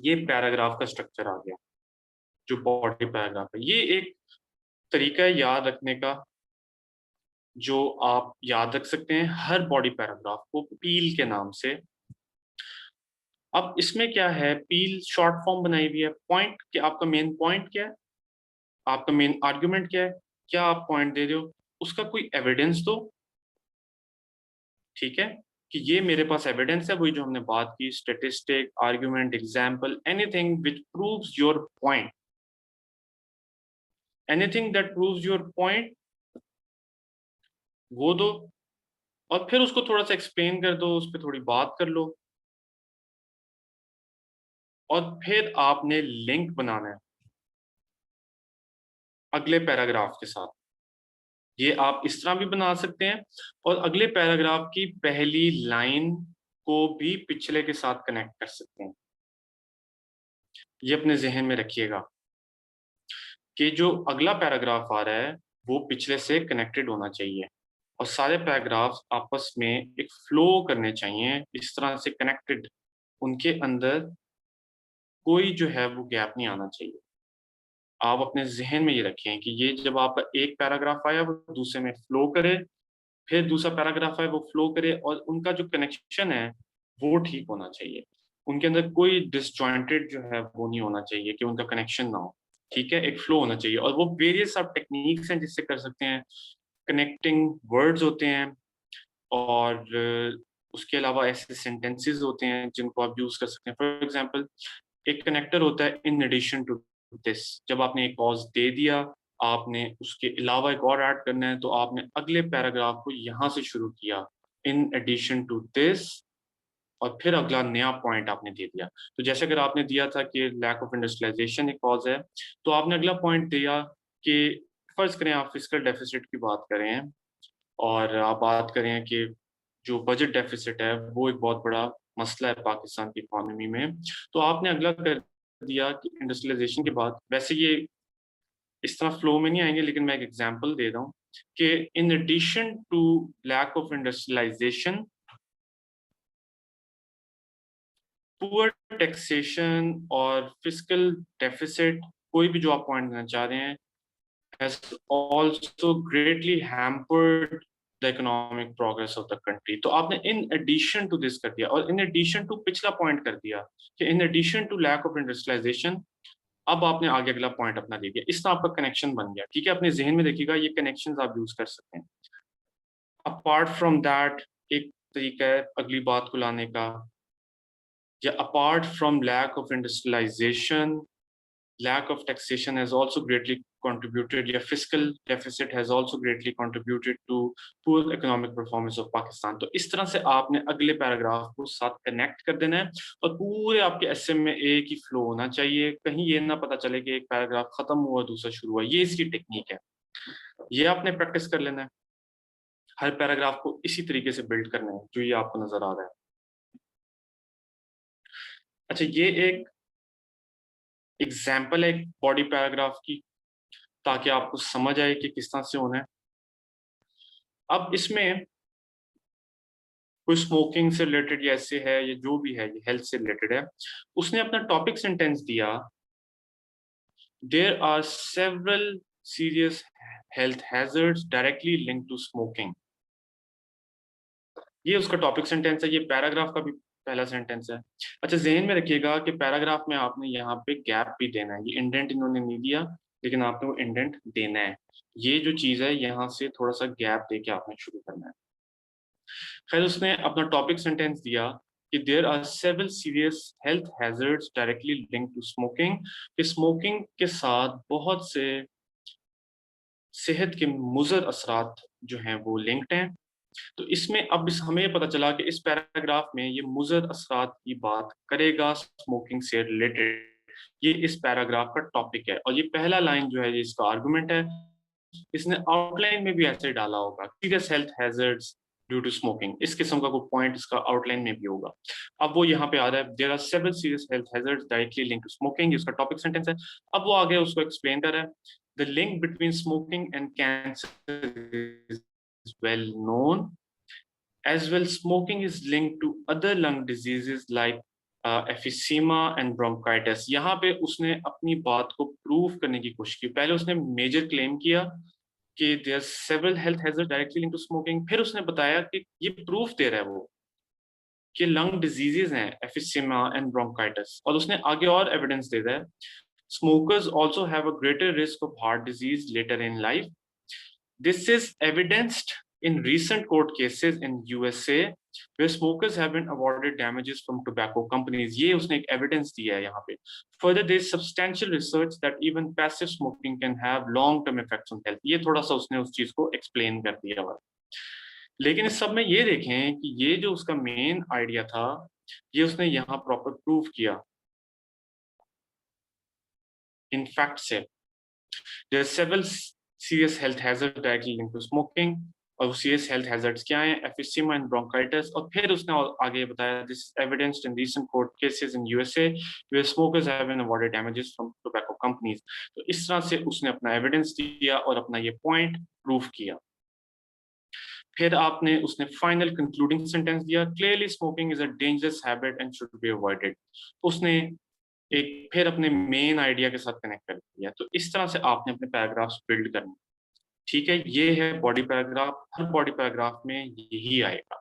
ये पैराग्राफ का स्ट्रक्चर आ गया जो बॉडी पैराग्राफ है। ये एक तरीका है याद रखने का, जो आप याद रख सकते हैं हर बॉडी पैराग्राफ को पील के नाम से। अब इसमें क्या है, पील शॉर्ट फॉर्म बनाई हुई है। पॉइंट कि आपका मेन पॉइंट क्या है, आपका मेन आर्ग्यूमेंट क्या है, क्या आप पॉइंट दे रहे हो, उसका कोई एविडेंस दो। ठीक है, कि ये मेरे पास एविडेंस है, वही जो हमने बात की, statistic, argument, example, anything which proves your point, anything that proves your point, वो दो। और फिर उसको थोड़ा सा एक्सप्लेन कर दो, उस पर थोड़ी बात कर लो, और फिर आपने लिंक बनाना है अगले पैराग्राफ के साथ। ये आप इस तरह भी बना सकते हैं, और अगले पैराग्राफ की पहली लाइन को भी पिछले के साथ कनेक्ट कर सकते हैं। ये अपने जहन में रखिएगा कि जो अगला पैराग्राफ आ रहा है वो पिछले से कनेक्टेड होना चाहिए, और सारे पैराग्राफ्स आपस में एक फ्लो करने चाहिए इस तरह से कनेक्टेड। उनके अंदर कोई जो है वो गैप नहीं आना चाहिए। आप अपने जहन में ये रखें कि ये जब आपका एक पैराग्राफ आया वो दूसरे में फ्लो करे, फिर दूसरा पैराग्राफ आया वो फ्लो करे, और उनका जो कनेक्शन है वो ठीक होना चाहिए। उनके अंदर कोई डिसजॉइंटेड जो है वो नहीं होना चाहिए कि उनका कनेक्शन ना हो। ठीक है, एक फ्लो होना चाहिए, और वो वेरियस आप टेक्निक्स हैं जिससे कर सकते हैं। कनेक्टिंग वर्ड्स होते हैं, और उसके अलावा ऐसे सेंटेंसेस होते हैं जिनको आप यूज कर सकते हैं। फॉर एग्जांपल, एक कनेक्टर होता है इन एडिशन टू दिस। जब आपने एक कॉज दे दिया, आपने उसके अलावा एक और ऐड करना है, तो आपने अगले पैराग्राफ को यहाँ से शुरू किया, इन एडिशन टू दिस, और फिर अगला नया पॉइंट आपने दे दिया। तो जैसे अगर आपने दिया था कि लैक ऑफ इंडस्ट्रियलाइजेशन एक कॉज है, तो आपने अगला पॉइंट दिया कि फर्ज करें आप फिजिकल डेफिसिट की बात करें हैं, और आप बात करें कि जो बजट डेफिसिट है वो एक बहुत बड़ा मसला है पाकिस्तान की इकोनॉमी में। तो आपने अगला कर दिया कि इंडस्ट्रियलाइजेशन के बाद, वैसे ये इस तरह फ्लो में नहीं आएंगे लेकिन मैं एक एग्जांपल दे रहा हूँ कि in addition to lack of industrialisation, poor taxation और फिजिकल डेफिसिट, कोई भी जो आप पॉइंट देना चाह रहे हैं, has also greatly hampered the economic progress of the country। तो आपने in addition to this कर दिया, और in addition to पिछला पॉइंट कर दिया कि in addition to lack of industrialization, अब आपने आगे अगला पॉइंट अपना दे दिया। इस तरह आपका कनेक्शन बन गया। ठीक है, अपने जहन में देखिएगा, ये कनेक्शंस आप यूज कर सकते हैं। अपार्ट फ्रॉम दैट, एक तरीका है अगली बात को लाने का, या apart from lack of industrialisation, lack of taxation has also greatly contributed, या fiscal deficit has also greatly contributed to poor economic performance of Pakistan. तो इस तरह से आपने अगले पैराग्राफ को साथ कनेक्ट कर देना है और पूरे आपके एसे में एक ही फ्लो होना चाहिए, कहीं ये ना पता चले कि एक पैराग्राफ खत्म हुआ दूसरा शुरू हुआ। ये इसकी टेक्निक है, ये आपने प्रैक्टिस कर लेना है। हर पैराग्राफ को इसी तरीके से बिल्ड करना है जो ये आपको नजर आ रहा है। अच्छा, ये एक एग्जाम्पल है बॉडी पैराग्राफ की, ताकि आपको समझ आए कि किस तरह से होना है। अब इसमें कोई स्मोकिंग से रिलेटेड या ऐसे है, या जो भी है, ये हेल्थ से रिलेटेड है। उसने अपना टॉपिक सेंटेंस दिया, there are several serious health hazards directly linked to smoking. ये उसका टॉपिक सेंटेंस है, ये पैराग्राफ का भी पहला सेंटेंस है। अच्छा, ज़हन में रखिएगा कि पैराग्राफ में आपने यहाँ पे गैप भी देना है। ये इंडेंट इन्होंने नहीं दिया, लेकिन आपने वो इंडेंट देना है। ये जो चीज़ है, यहाँ से थोड़ा सा गैप दे के आपने शुरू करना है। खैर, उसने अपना टॉपिक सेंटेंस दिया कि there are several serious health hazards directly linked to smoking, कि स्मोकिंग के साथ बहुत से सेहत के मुज़र असरात जो हैं वो लिंक्ड हैं। तो इसमें अब हमें पता चला कि इस पैराग्राफ में ये मुज़र असरात की बात करेगा स्मोकिंग से रिलेटेड। ये इस पैराग्राफ का टॉपिक है और ये पहला लाइन जो है ये इसका आर्गुमेंट है। इसने आउटलाइन में भी ऐसे डाला होगा, serious health hazards due to smoking, इस किस्म का कोई पॉइंट इसका आउटलाइन में भी होगा। अब वो यहाँ पे आ रहा है, there are several serious health hazards directly linked to smoking, इसका टॉपिक सेंटेंस है। अब वो आगे उसको एक्सप्लेन कर रहा है, the link between smoking and cancer is well known, as well smoking is linked to other lung diseases like emphysema and bronchitis. यहाँ पे उसने अपनी बात को प्रूव करने की कोशिश की। पहले उसने मेजर क्लेम किया कि there several health hazard directly linked to smoking, फिर उसने बताया कि ये प्रूफ दे रहा है वो कि लंग डिजीजेज हैं एफिसीमा एंड ब्रोंकाइटिस, और उसने आगे और एविडेंस दे रहा है, smokers also have a greater risk of heart disease later in life. This is evidenced in recent court cases in USA where smokers have been awarded damages from tobacco companies. ये उसने एक evidence दिया है यहाँ पे। Further, there is substantial research that even passive smoking can have long-term effects on health. ये थोड़ा सा उसने उस चीज को explain कर दिया हुआ। लेकिन इस सब में ये देखें कि ये जो उसका मेन आइडिया था, ये उसने यहाँ प्रॉपर प्रूव किया इन फैक्ट से। There are several serious health hazards directly linked to smoking, और सीरियस हेल्थ हैजर्ड्स क्या हैं, एफिसीमा एंड ब्रोंकाइटिस। और फिर उसने आगे बताया, this is evidenced in recent court cases in USA where smokers have been awarded damages from tobacco companies. तो इस तरह से उसने अपना एविडेंस दिया और अपना ये पॉइंट प्रूव किया। फिर आपने उसने फाइनल कंक्लूडिंग सेंटेंस दिया, clearly smoking is a dangerous habit and should be avoided. उसने एक फिर अपने मेन आइडिया के साथ कनेक्ट कर दिया। तो इस तरह से आपने अपने पैराग्राफ्स बिल्ड करने। ठीक है, ये है बॉडी पैराग्राफ, हर बॉडी पैराग्राफ में यही आएगा।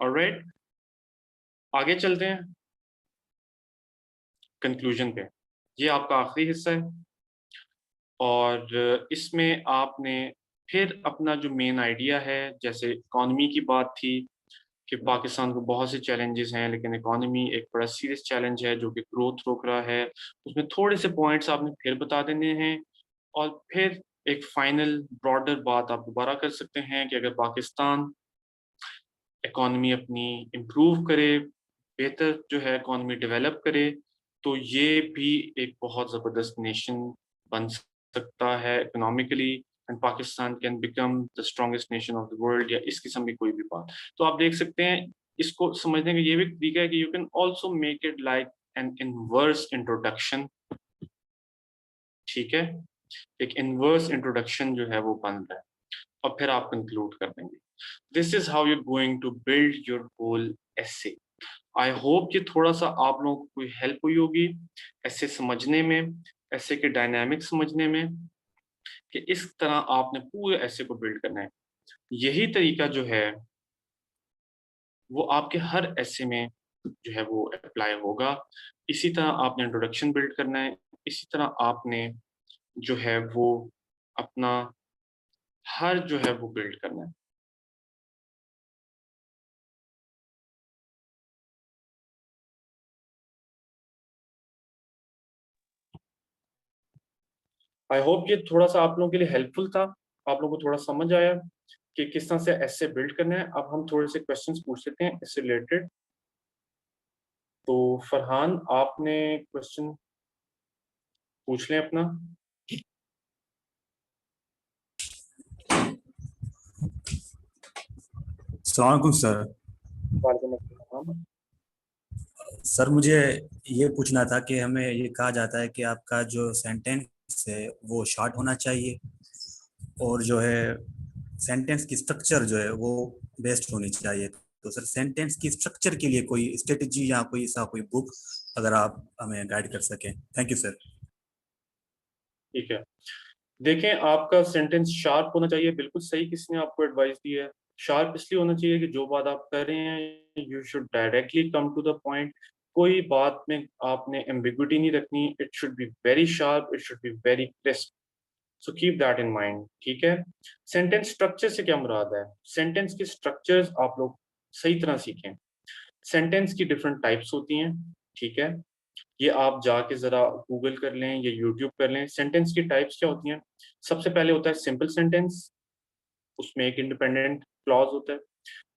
ऑलराइट, आगे चलते हैं कंक्लूजन पे। ये आपका आखिरी हिस्सा है और इसमें आपने फिर अपना जो मेन आइडिया है, जैसे इकोनॉमी की बात थी कि पाकिस्तान को बहुत से चैलेंजेस हैं, लेकिन इकोनॉमी एक बड़ा सीरियस चैलेंज है जो कि ग्रोथ रोक रहा है। उसमें थोड़े से पॉइंट्स आपने फिर बता देने हैं और फिर एक फाइनल ब्रॉडर बात आप दोबारा कर सकते हैं कि अगर पाकिस्तान इकोनॉमी अपनी इम्प्रूव करे, बेहतर जो है इकोनॉमी डेवलप करे, तो ये भी एक बहुत ज़बरदस्त नेशन बन सकता है economically, and Pakistan can become the strongest nation of the world, या इस किस्म की कोई भी बात। तो आप देख सकते हैं, इसको समझने का ये भी तरीका है कि you can also make it like an inverse introduction. ठीक है, एक इनवर्स इंट्रोडक्शन जो है वो बन रहा है और फिर आप कंक्लूड कर देंगे। This is how you going to build your whole essay. I hope कि थोड़ा सा आप लोगों को कोई हेल्प हुई होगी ऐसे समझने में, ऐसे के डायनामिक्स समझने में, कि इस तरह आपने पूरे ऐसे को बिल्ड करना है। यही तरीका जो है वो आपके हर ऐसे में जो है वो अप्लाई होगा। इसी तरह आपने इंट्रोडक्शन बिल्ड करना है, इसी तरह आपने जो है वो अपना हर जो है वो बिल्ड करना है। आई होप ये थोड़ा सा आप लोगों के लिए हेल्पफुल था, आप लोगों को थोड़ा समझ आया कि किस तरह से ऐसे बिल्ड करना है। अब हम थोड़े से क्वेश्चंस पूछ लेते हैं इससे रिलेटेड। तो फरहान, आपने क्वेश्चन पूछ लें अपना। अस्सलाम वालेकुम सर। वालेकुम अस्सलाम। सर मुझे ये पूछना था कि हमें ये कहा जाता है कि आपका जो सेंटेंस है वो शॉर्ट होना चाहिए, और जो है सेंटेंस की स्ट्रक्चर जो है वो बेस्ट होनी चाहिए। तो सर सेंटेंस की स्ट्रक्चर के लिए कोई स्ट्रेटजी या कोई ऐसा कोई बुक अगर आप हमें गाइड कर सकें। Thank you sir. ठीक है, देखें, आपका सेंटेंस शार्प होना चाहिए, बिल्कुल सही किसने आपको एडवाइस दी है। शार्प इसलिए होना चाहिए कि जो बात आप कर रहे हैं you should directly come to the point. कोई बात में आपने एम्बिग्विटी नहीं रखनी, it should be very sharp, it should be very crisp. So keep that in mind, ठीक है। सेंटेंस स्ट्रक्चर से क्या मुराद है? सेंटेंस के स्ट्रक्चर्स आप लोग सही तरह सीखें। सेंटेंस की डिफरेंट टाइप्स होती हैं, ठीक है। ये आप जाके जरा गूगल कर लें या यूट्यूब कर लें, सेंटेंस की टाइप्स क्या होती हैं। सबसे पहले होता है सिंपल सेंटेंस, उसमें एक इंडिपेंडेंट क्लॉज होता है।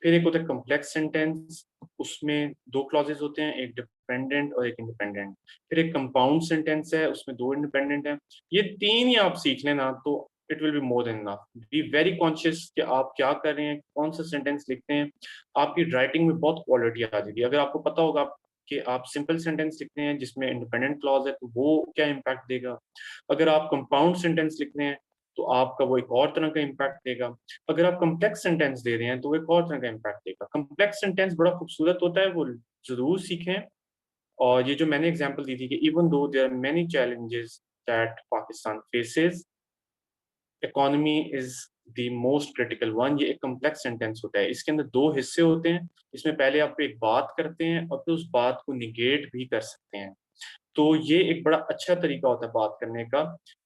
फिर एक होता है कॉम्प्लेक्स सेंटेंस, उसमें दो क्लॉजेस होते हैं, एक डिपेंडेंट और एक इंडिपेंडेंट। फिर एक कंपाउंड सेंटेंस है, उसमें दो इंडिपेंडेंट है। ये तीन ही आप सीख लेना तो it will be more than enough. Be very conscious कि आप क्या कर रहे हैं, कौन सा सेंटेंस लिखते हैं। आपकी राइटिंग में बहुत क्वालिटी आ जाएगी अगर आपको पता होगा कि आप सिंपल सेंटेंस लिखते हैं जिसमें इंडिपेंडेंट क्लॉज है तो वो क्या इम्पैक्ट देगा। अगर आप कंपाउंड सेंटेंस लिख रहे हैं तो आपका वो एक और तरह का इम्पैक्ट देगा। अगर आप कम्प्लेक्स सेंटेंस दे रहे हैं तो वो एक और तरह का इम्पैक्ट देगा। कम्प्लेक्स सेंटेंस बड़ा खूबसूरत होता है, वो जरूर सीखें। और ये जो मैंने एग्जांपल दी थी कि even though there are many challenges that Pakistan faces, economy is the most critical one, ये एक कम्प्लेक्स सेंटेंस होता है। इसके अंदर दो हिस्से होते हैं, इसमें पहले आप एक बात करते हैं और फिर उस बात को निगेट भी कर सकते हैं। तो ये एक बड़ा अच्छा तरीका होता है बात करने का।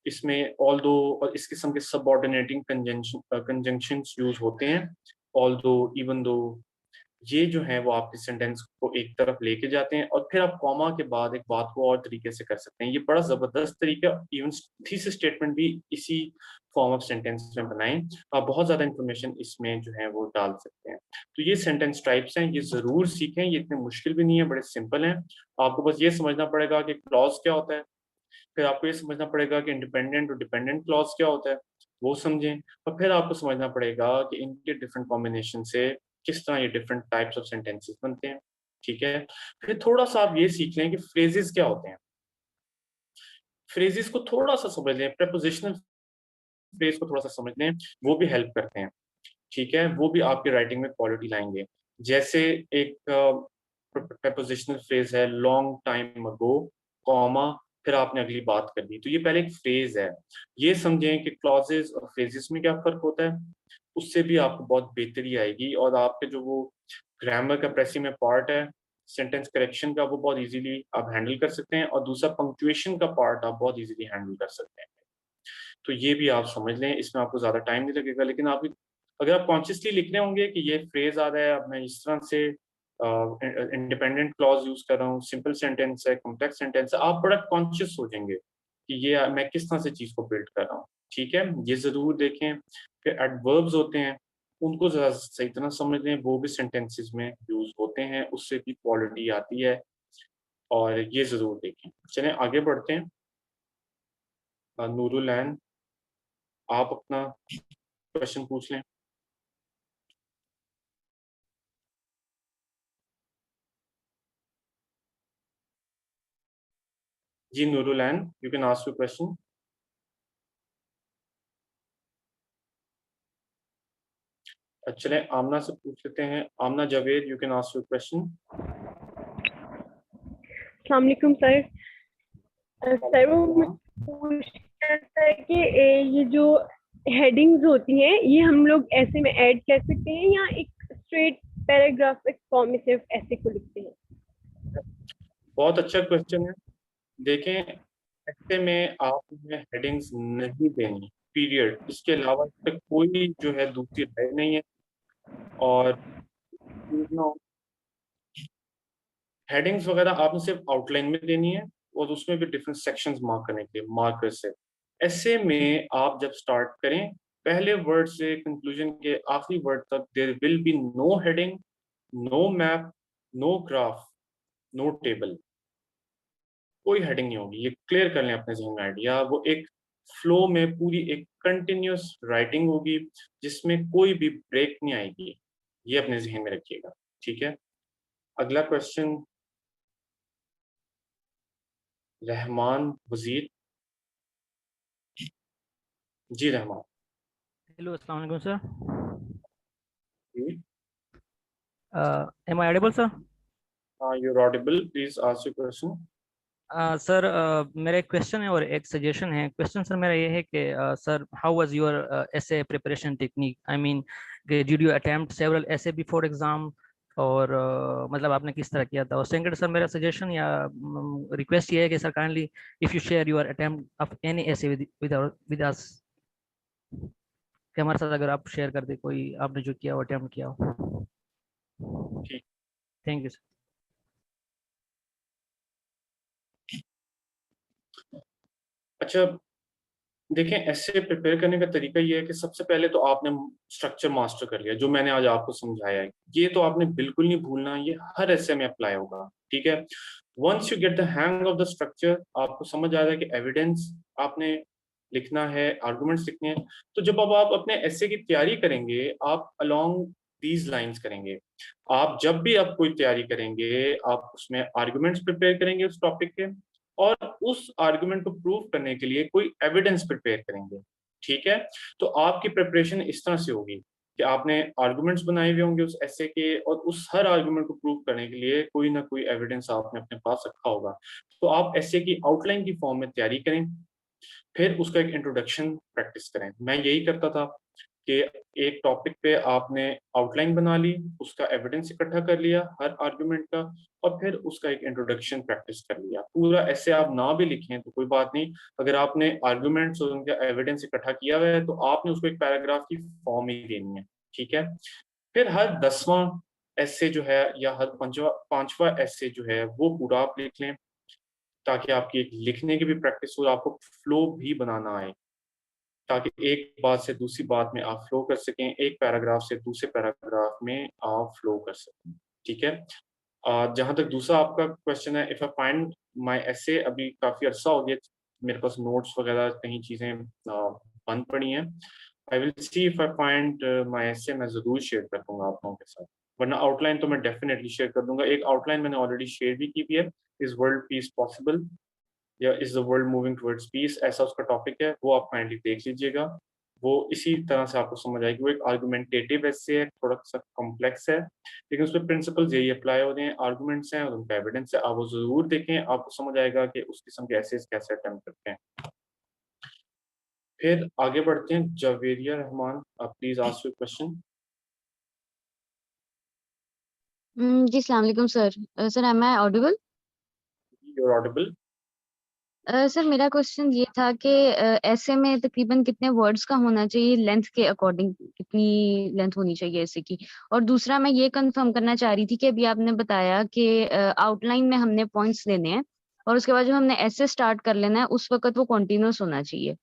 इसमें ऑल दो और इस किस्म के सबऑर्डिनेटिंग कंजंक्शंस यूज होते हैं। ऑल दो, इवन दो, ये जो है वो आपके सेंटेंस को एक तरफ लेके जाते हैं और फिर आप कॉमा के बाद एक बात को और तरीके से कर सकते हैं। ये बड़ा जबरदस्त तरीका, इवन थीसिस स्टेटमेंट भी इसी फॉर्म ऑफ सेंटेंस में बनाएं। आप बहुत ज्यादा इंफॉर्मेशन इसमें जो है वो डाल सकते हैं। तो ये सेंटेंस टाइप्स हैं, ये जरूर सीखें, ये इतने मुश्किल भी नहीं है, बड़े सिंपल हैं। आपको बस ये समझना पड़ेगा कि क्लॉज क्या होता है, फिर आपको ये समझना पड़ेगा कि इंडिपेंडेंट और डिपेंडेंट क्लॉज क्या होता है, वो समझें। और फिर आपको समझना पड़ेगा कि इनके डिफरेंट कॉम्बिनेशन से किस तरह ये डिफरेंट टाइप्स ऑफ सेंटेंसेस बनते हैं, ठीक है। फिर थोड़ा सा आप ये सीख लें कि फ्रेजेस क्या होते हैं। फ्रेजेस को थोड़ा सा समझ लें, प्रपोजिशनल फ्रेज को थोड़ा सा समझ लें, वो भी हेल्प करते हैं, ठीक है। वो भी आपके राइटिंग में क्वालिटी लाएंगे। जैसे एक प्रपोजिशनल फ्रेज है लॉन्ग टाइम अगो, कॉमा, फिर आपने अगली बात कर दी, तो ये पहले एक फ्रेज है। ये समझें कि क्लॉजेस और फ्रेजेस में क्या फर्क होता है, उससे भी आपको बहुत बेहतरी आएगी। और आपके जो वो ग्रामर का प्रेसी में पार्ट है, सेंटेंस करेक्शन का, वो बहुत इजीली आप हैंडल कर सकते हैं। और दूसरा पंक्चुएशन का पार्ट आप बहुत इजीली हैंडल कर सकते हैं। तो ये भी आप समझ लें, इसमें आपको ज़्यादा टाइम नहीं लगेगा। लेकिन आप अगर आप कॉन्शियसली लिख रहे होंगे कि ये फ्रेज आ रहा है, अब मैं इस तरह से इंडिपेंडेंट क्लॉज यूज कर रहा हूँ, सिंपल सेंटेंस है, कॉम्प्लेक्स सेंटेंस है, आप बड़ा कॉन्शियस हो जाएंगे कि ये मैं किस तरह से चीज़ को बिल्ड कर रहा हूँ, ठीक है। ये ज़रूर देखें। फिर एडवर्ब्स होते हैं, उनको ज़रा सही तरह समझ लें, वो भी सेंटेंसेस में यूज होते हैं, उससे भी क्वालिटी आती है। और ये ज़रूर देखें। चलें आगे बढ़ते हैं। नूरुल ऐन, आप अपना क्वेश्चन पूछ लें। जी Noorul Ain, you can ask your question. चले आमना से पूछ लेते हैं। Amna Javed, you can ask your question. अस्सलाम वालेकुम सर। सर वो पूछना था कि ये जो हेडिंग्स होती हैं ये हम लोग ऐसे में ऐड कर सकते हैं या एक स्ट्रेट पैराग्राफ फॉर्म में सिर्फ ऐसे को लिखते हैं? बहुत अच्छा क्वेश्चन है। देखें, ऐसे में आपने हेडिंग्स नहीं देनी, पीरियड, इसके अलावा इस पे कोई जो है दूसरी राय नहीं है। और हेडिंग्स वगैरह आपने सिर्फ आउटलाइन में देनी है और उसमें भी डिफरेंट सेक्शंस मार्क करने के लिए मार्कर से। ऐसे में आप जब स्टार्ट करें, पहले वर्ड से कंक्लूजन के आखिरी वर्ड तक there will be no heading, no map, no graph, no table, कोई हेडिंग नहीं होगी। ये क्लियर कर लें अपने जहन में आइडिया। वो एक फ्लो में पूरी एक कंटिन्यूअस राइटिंग होगी जिसमें कोई भी ब्रेक नहीं आएगी। ये अपने जहन में रखिएगा, ठीक है। अगला क्वेश्चन रहमान वजीर। जी Rehman. Hello, Assalamu alaikum, sir. जी, Am I audible, sir? you're audible, please ask your question. Sir मेरा एक क्वेश्चन है और एक सजेशन है। क्वेश्चन सर मेरा ये है कि sir how was your essay preparation technique? I mean did you attempt several essay before exam, और मतलब आपने किस तरह किया था? और सेकंड सर मेरा सजेशन या रिक्वेस्ट ये है कि sir kindly if you share your attempt of any essay with us, कि हमारे साथ अगर आप शेयर कर दे कोई आपने जो किया हो, अटेम्प्ट किया हो। ठीक। Thank you sir. अच्छा, देखें, ऐसे प्रिपेयर करने का तरीका ये है कि सबसे पहले तो आपने स्ट्रक्चर मास्टर कर लिया, जो मैंने आज आपको समझाया है। ये तो आपने बिल्कुल नहीं भूलना, ये हर ऐसे में अप्लाई होगा, ठीक है। Once you get the hang of the structure, आपको समझ आ जाए कि एविडेंस आपने लिखना है, आर्गुमेंट्स लिखने हैं, तो जब अब आप अपने ऐसे की तैयारी करेंगे, आप अलोंग दीज लाइंस करेंगे। आप जब भी आप कोई तैयारी करेंगे, आप उसमें आर्गुमेंट्स प्रिपेयर करेंगे उस टॉपिक के, और उस आर्गुमेंट को प्रूव करने के लिए कोई एविडेंस प्रिपेयर करेंगे, ठीक है। तो आपकी प्रिपरेशन इस तरह से होगी कि आपने आर्गुमेंट्स बनाए हुए होंगे उस ऐसे के, और उस हर आर्गुमेंट को प्रूव करने के लिए कोई ना कोई एविडेंस आपने अपने पास रखा होगा। तो आप ऐसे की आउटलाइन की फॉर्म में तैयारी करें, फिर उसका एक इंट्रोडक्शन प्रैक्टिस करें। मैं यही करता था कि एक टॉपिक पे आपने आउटलाइन बना ली, उसका एविडेंस इकट्ठा कर लिया हर आर्गुमेंट का, और फिर उसका एक इंट्रोडक्शन प्रैक्टिस कर लिया। पूरा ऐसे आप ना भी लिखें तो कोई बात नहीं, अगर आपने आर्गुमेंट्स और उनका एविडेंस इकट्ठा किया हुआ है तो आपने उसको एक पैराग्राफ की फॉर्म ही देनी है, ठीक है। फिर हर 10वां ऐसे जो है, या हर पांचवा ऐसे जो है, वो पूरा आप लिख लें, ताकि आपकी एक लिखने की भी प्रैक्टिस हो, आपको फ्लो भी बनाना आए, ताकि एक बात से दूसरी बात में आप फ्लो कर सकें, एक पैराग्राफ से दूसरे पैराग्राफ में आप फ्लो कर सकें, ठीक है। जहाँ तक दूसरा आपका क्वेश्चन है, इफ आई फाइंड माय एसे, अभी काफी अरसा हो गया मेरे पास नोट्स वगैरह कहीं चीजें बंद पड़ी हैं। I will see if I find my essay, मैं जरूर शेयर कर दूंगा आप लोगों के साथ, वरना आउटलाइन तो मैं डेफिनेटली शेयर कर दूंगा। एक आउटलाइन मैंने ऑलरेडी शेयर भी की हुई है, इज वर्ल्ड पीस पॉसिबल या is the world moving towards peace, ऐसा उसका टॉपिक है, वो आप काइंडली देख लीजिएगा। वो इसी तरह से आपको समझ आएगी। वो एक आर्गुमेंटेटिव ऐसे है, थोड़ा सा कॉम्प्लेक्स है, लेकिन उसमें प्रिंसिपल्स यही अप्लाई होते हैं, आर्गुमेंट्स हैं और उनका एविडेंस है। आप वो जरूर देखें, आपको समझ आएगा कि उस किस्म के ऐसे कैसे अटेम्प्ट करते हैं। फिर आगे बढ़ते हैं, जावेरिया रहमान, आप प्लीज आस्क योर क्वेश्चन। जी अस्सलाम वालेकुम sir. Sir am I audible? You are audible. Sir मेरा क्वेश्चन ये था कि ऐसे में तकरीबन कितने वर्ड्स का होना चाहिए, लेंथ के अकॉर्डिंग कितनी लेंथ होनी चाहिए ऐसे की? और दूसरा मैं ये कंफर्म करना चाह रही थी कि अभी आपने बताया कि आउटलाइन में हमने पॉइंट्स लेने हैं और उसके बाद जब हमने ऐसे स्टार्ट कर लेना है उस वक्त वो कॉन्टिन्यूस होना चाहिए।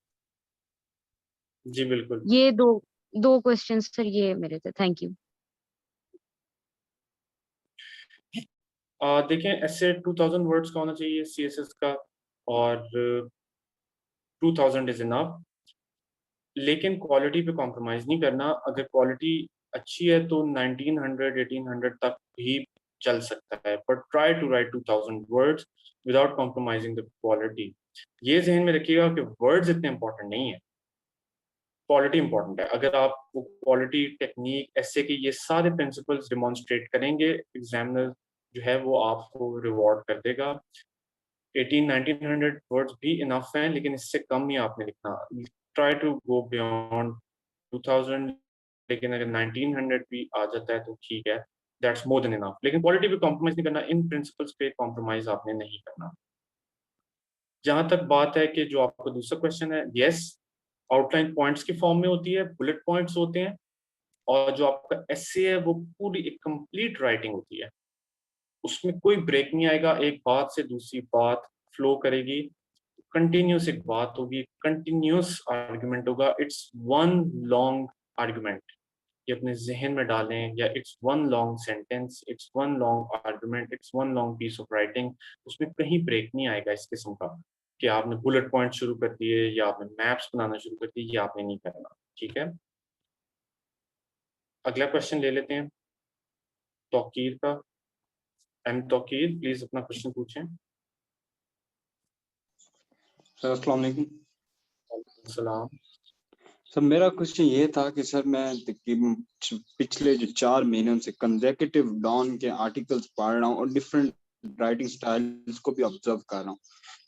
जी बिल्कुल। ये दो दो क्वेश्चन सर ये मेरे थे। Thank you. देखें, ऐसे 2000 वर्ड्स का होना चाहिए CSS का, और 2000 इज इनफ, लेकिन क्वालिटी पे कॉम्प्रोमाइज नहीं करना। अगर क्वालिटी अच्छी है तो 1900 1800 तक भी चल सकता है, but try to write 2000 words without compromising the quality. ये जहन में रखिएगा कि वर्ड्स इतने इंपॉर्टेंट नहीं है, क्वालिटी इंपॉर्टेंट है। अगर आप वो क्वालिटी, टेक्निक, ऐसे के ये सारे प्रिंसिपल्स डिमॉन्स्ट्रेट करेंगे, एग्जामिनर जो है वो आपको रिवॉर्ड कर देगा। 1800-1900 वर्ड्स भी इनफ हैं, लेकिन इससे कम नहीं आपने लिखना। ट्राई टू गो बियॉन्ड 2000, लेकिन अगर 1900 भी आ जाता है तो ठीक है, दैट्स मोर देन इनफ। लेकिन क्वालिटी पे कॉम्प्रोमाइज नहीं करना, इन प्रिंसिपल्स पे कॉम्प्रोमाइज आपने नहीं करना। जहां तक बात है कि जो आपका दूसरा क्वेश्चन है, यस, आउटलाइन पॉइंट्स की फॉर्म में होती है, बुलेट पॉइंट्स होते हैं, और जो आपका एसे है वो पूरी एक कंप्लीट राइटिंग होती है, उसमें कोई ब्रेक नहीं आएगा, एक बात से दूसरी बात फ्लो करेगी, कंटिन्यूस एक बात होगी, कंटिन्यूस आर्गुमेंट होगा, इट्स वन लॉन्ग आर्गुमेंट। ये अपने जहन में डालें, या it's one long sentence, it's one long argument, it's one long piece of writing. उसमें कहीं ब्रेक नहीं आएगा इस किस्म का कि आपने बुलेट पॉइंट शुरू कर दिए या आपने मैप्स बनाना शुरू कर दिए, ये आपने नहीं करना। ठीक है, अगला क्वेश्चन ले लेते हैं तौकीर का। तौकीर प्लीज अपना क्वेश्चन पूछें। सर अस्सलाम वालेकुम। सलाम। सर मेरा क्वेश्चन ये था कि सर मैं तकरीबन पिछले जो 4 महीनों से कंसेक्यूटिव डॉन के आर्टिकल्स पढ़ रहा हूँ और डिफरेंट राइटिंग स्टाइल्स को भी ऑब्जर्व कर रहा हूँ।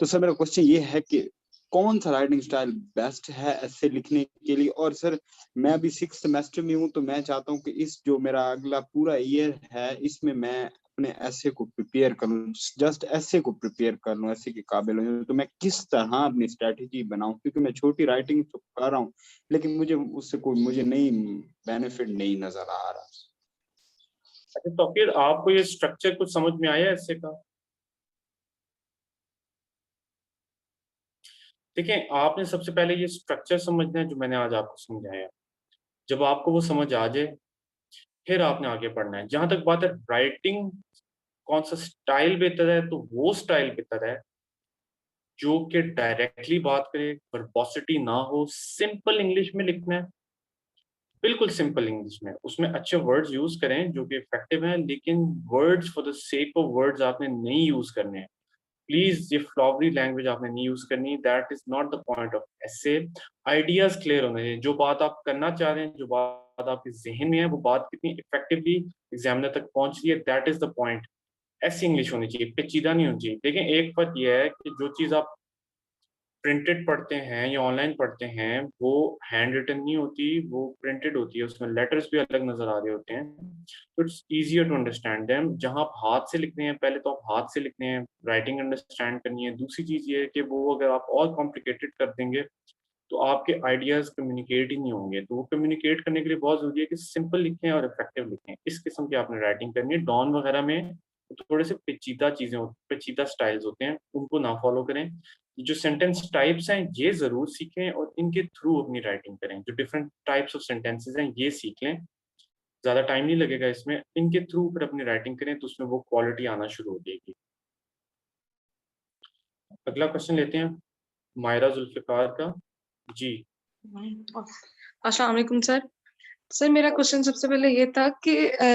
तो सर मेरा क्वेश्चन ये है कि कौन सा राइटिंग स्टाइल बेस्ट है ऐसे लिखने के लिए। और सर मैं अभी 6th सेमेस्टर में हूँ, तो मैं चाहता हूँ कि इस जो मेरा अगला पूरा ईयर है इसमें मैं अपने ऐसे को प्रिपेयर करूँ, जस्ट ऐसे को प्रिपेयर कर लूँ, ऐसे के काबिल हूँ। तो मैं किस तरह अपनी स्ट्रेटेजी बनाऊं, क्योंकि मैं छोटी राइटिंग तो कर रहा हूँ लेकिन मुझे उससे कोई मुझे नहीं बेनिफिट नहीं नजर आ रहा। अच्छा तौकीर, आपको ये स्ट्रक्चर कुछ समझ में आया ऐसे का? देखिए, आपने सबसे पहले ये स्ट्रक्चर समझना है जो मैंने आज आपको समझाया। जब आपको वो समझ आ जाए फिर आपने आगे पढ़ना है। जहां तक बात है राइटिंग कौन सा स्टाइल बेहतर है, तो वो स्टाइल बेहतर है जो कि डायरेक्टली बात करे, वर्बोसिटी ना हो, सिंपल इंग्लिश में लिखना है, बिल्कुल सिंपल इंग्लिश में। उसमें अच्छे वर्ड्स यूज करें जो कि इफेक्टिव हैं, लेकिन words for the sake of words आपने नहीं यूज करने हैं। प्लीज ये फ्लॉवरी लैंग्वेज आपने नहीं यूज करनी। That is not the point of essay. Ideas clear होने चाहिए, जो बात आप करना चाह रहे हैं, जो बात आपके जहन में है, वो बात कितनी इफेक्टिवली एग्जामिनर तक पहुंच रही है, दैट इज द पॉइंट। ऐसी इंग्लिश होनी चाहिए, पेचीदा नहीं होनी चाहिए। देखें, एक फर्क यह है कि जो चीज आप प्रिंटेड पढ़ते हैं या ऑनलाइन पढ़ते हैं वो हैंड रिटन नहीं होती, वो प्रिंटेड होती है, उसमें लेटर्स भी अलग नजर आ रहे होते हैं, तो it's easier to understand them. जहां आप हाथ से लिखते हैं, पहले तो आप हाथ से लिखते हैं, राइटिंग अंडरस्टैंड करनी है। दूसरी चीज ये है कि वो अगर आप और कॉम्प्लिकेटेड कर देंगे तो आपके आइडियाज कम्युनिकेट ही नहीं होंगे। तो वो कम्युनिकेट करने के लिए बहुत जरूरी है कि सिंपल लिखें और इफेक्टिव लिखें। इस किस्म की आपने राइटिंग करनी है। डॉन वगैरह में थोड़े से पेचीदा चीजें पेचीदा स्टाइल्स होते हैं, उनको ना फॉलो करें। जो सेंटेंस टाइप्स हैं ये जरूर सीखें और इनके थ्रू अपनी राइटिंग करें। जो डिफरेंट टाइप्स ऑफ सेंटेंसेस हैं ये सीख लें, ज्यादा टाइम नहीं लगेगा इसमें। इनके थ्रू फिर अपनी राइटिंग करें तो उसमें वो क्वालिटी आना शुरू हो जाएगी। अगला क्वेश्चन लेते हैं मायरा जुल्फिकार का। जी अस्सलाम वालेकुम सर। सर मेरा क्वेश्चन सबसे पहले ये था कि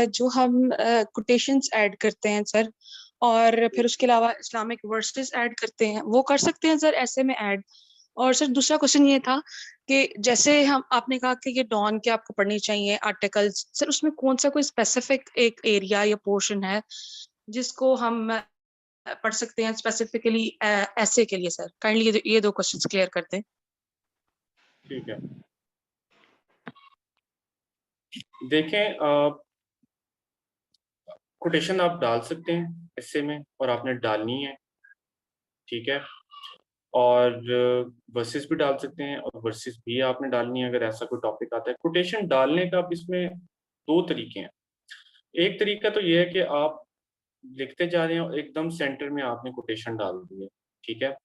जो हम कोटेशंस ऐड करते हैं सर, और फिर उसके अलावा इस्लामिक वर्सेस ऐड करते हैं, वो कर सकते हैं सर ऐसे में ऐड? और सर दूसरा क्वेश्चन ये था कि जैसे हम आपने कहा कि ये डॉन के आपको पढ़नी चाहिए आर्टिकल्स, सर उसमें कौन सा कोई स्पेसिफिक एक एरिया या पोर्शन है जिसको हम पढ़ सकते हैं स्पेसिफिकली ऐसे के लिए? सर काइंडली ये दो क्वेश्चंस क्लियर कर दें। ठीक है, देखें, कोटेशन आप डाल सकते हैं ऐसे में और आपने डालनी है, ठीक है। और वर्सेस भी डाल सकते हैं और वर्सेस भी आपने डालनी है अगर ऐसा कोई टॉपिक आता है। कोटेशन डालने का अब इसमें दो तरीके हैं। एक तरीका तो ये है कि आप लिखते जा रहे हैं और एकदम सेंटर में आपने कोटेशन डाल दी है, ठीक है,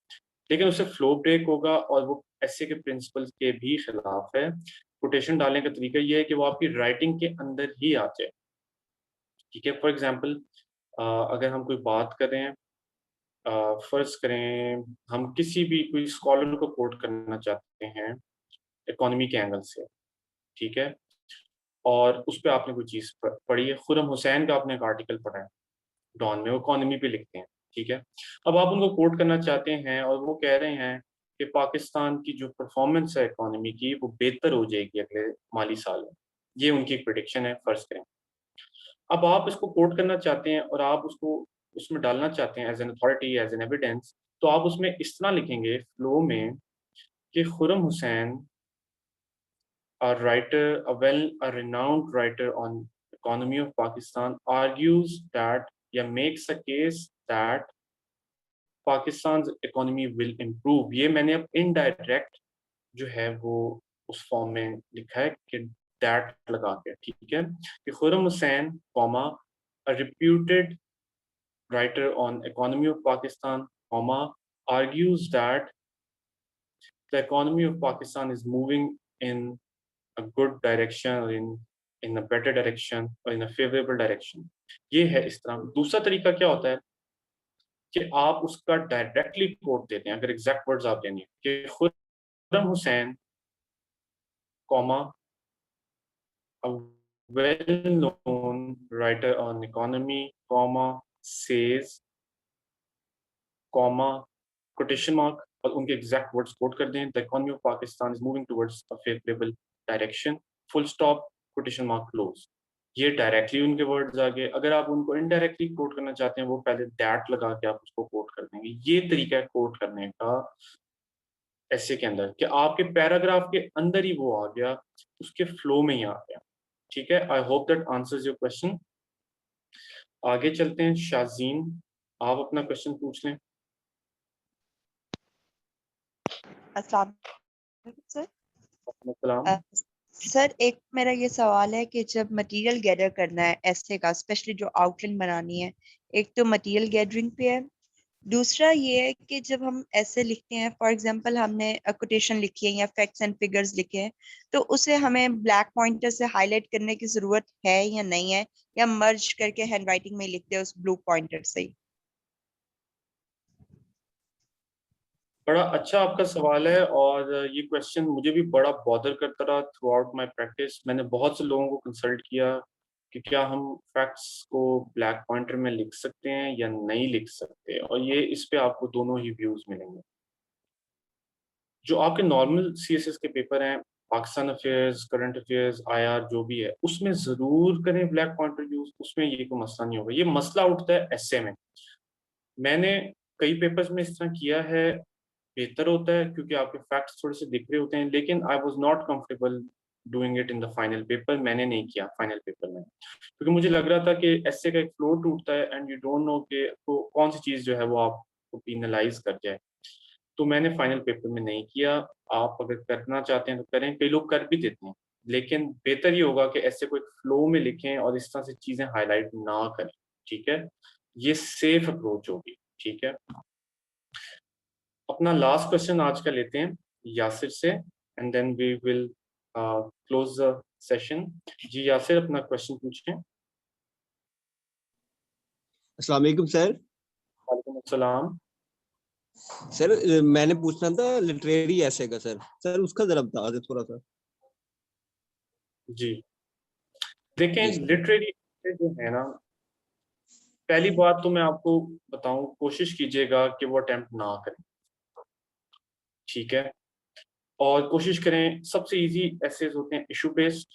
लेकिन उससे फ्लो ब्रेक होगा और वो ऐसे के प्रिंसिपल्स के भी खिलाफ है। कोटेशन डालने का तरीका ये है कि वो आपकी राइटिंग के अंदर ही आ जाए, ठीक है। फॉर एग्जाम्पल, अगर हम कोई बात कर रहे हैं, फर्ज करें हम किसी भी कोई स्कॉलर को कोट करना चाहते हैं इकोनॉमी के एंगल से, ठीक है, और उस पर आपने कोई चीज़ पढ़ी है, खुरम हुसैन का आपने एक आर्टिकल पढ़ा है डॉन में, वो इकोनॉमी पे लिखते हैं, ठीक है। अब आप उनको कोट करना चाहते हैं और वो कह रहे हैं कि पाकिस्तान की जो परफॉर्मेंस है इकोनॉमी की वो बेहतर हो जाएगी अगले माली साल में, ये उनकी एक प्रिडिक्शन है, फर्ज करें। अब आप इसको कोट करना चाहते हैं और आप उसको उसमें डालना चाहते हैं as an authority, as an evidence, तो आप उसमें इस तरह लिखेंगे फ्लो में कि Khurram Hussain, a writer, a renowned writer on economy of Pakistan, argues that या makes a case that Pakistan's economy will improve। ये मैंने अब इनडायरेक्ट जो है वो उस फॉर्म में लिखा है कि दैट लगा के, ठीक है, कि Khurram Hussain comma a reputed writer on economy of Pakistan, comma, argues that the economy of Pakistan is moving in a good direction or in a better direction or in a favorable direction. ये है इस तरह। दूसरा तरीका क्या होता है कि आप उसका डायरेक्टली कोट देते हैं, अगर एग्जैक्ट वर्ड्स आप देंगे कि Khurram Hussain comma a well-known writer on economy, comma, says, comma, quotation mark, और उनके एग्जैक्ट वर्ड्स कोट कर दें, the economy of Pakistan is moving towards a favourable direction, full stop, quotation mark close. ये डायरेक्टली उनके वर्ड्स आ गए। अगर आप उनको इनडायरेक्टली कोट करना चाहते हैं, वो पहले दैट लगा के आप उसको कोट कर देंगे। ये तरीका है कोट करने का ऐसे के अंदर कि आपके पैराग्राफ के अंदर ही वो आ गया, उसके फ्लो में ही आ गया। ठीक है, I hope that answers your question. आगे चलते हैं, शाजीन आप अपना क्वेश्चन पूछ लें। अस्सलाम सर। सलाम। सर एक मेरा ये सवाल है कि जब मटेरियल गैदर करना है ऐसे का, स्पेशली जो आउटलाइन बनानी है, एक तो मटेरियल गैदरिंग पे है, दूसरा ये है कि जब हम ऐसे लिखते हैं, फॉर एग्जांपल हमने कोटेशन लिखी है या फैक्ट्स एंड फिगर्स लिखे हैं, तो उसे हमें ब्लैक पॉइंटर से हाईलाइट करने की जरूरत है या नहीं है, या मर्ज करके हैंडराइटिंग में लिखते हैं उस ब्लू पॉइंटर से ही? बड़ा अच्छा आपका सवाल है, और ये क्वेश्चन मुझे भी बड़ा बॉदर करता रहा थ्रू आउट माई प्रैक्टिस। मैंने बहुत से लोगों को कंसल्ट किया कि क्या हम फैक्ट्स को ब्लैक पॉइंटर में लिख सकते हैं या नहीं लिख सकते, और ये इस पे आपको दोनों ही व्यूज मिलेंगे। जो आपके नॉर्मल CSS के पेपर हैं, Pakistan affairs, current affairs, IR जो भी है, उसमें जरूर करें ब्लैक पॉइंटर यूज, उसमें ये कोई मसला नहीं होगा। ये मसला उठता है essay में। मैंने कई पेपर्स में इस तरह किया है, बेहतर होता है क्योंकि आपके फैक्ट्स थोड़े से दिख रहे होते हैं, लेकिन I was not comfortable doing it in the final paper. मैंने नहीं किया फाइनल पेपर में, क्योंकि मुझे लग रहा था कि ऐसे का एक फ्लो टूटता है एंड यू डोंट नो कि तो कौन सी चीज़ जो है वो आपको पीनलाइज कर जाए। तो मैंने फाइनल पेपर में नहीं किया। आप अगर करना चाहते हैं तो करें, कई लोग कर भी देते हैं, लेकिन बेहतर ये होगा कि ऐसे कोई फ्लो में लिखें और इस तरह से चीज़ें हाईलाइट ना करें। ठीक है, ये सेफ अप्रोच होगी। ठीक है, अपना लास्ट क्वेश्चन आज का लेते हैं यासिर से, and then we will close the session. जी यासिर, अपना क्वेश्चन पूछें। अस्सलाम वालेकुम सर। वालेकुम अस्सलाम। सर मैंने पूछना था लिटरेरी ऐसे का सर उसका जरा बता दे थोड़ा सा। जी देखें, लिटरेरी जो है ना, पहली बात तो मैं आपको बताऊं, कोशिश कीजिएगा कि वो अटेम्प्ट ना करें। ठीक है, और कोशिश करें, सबसे इजी एसेज होते हैं issue based,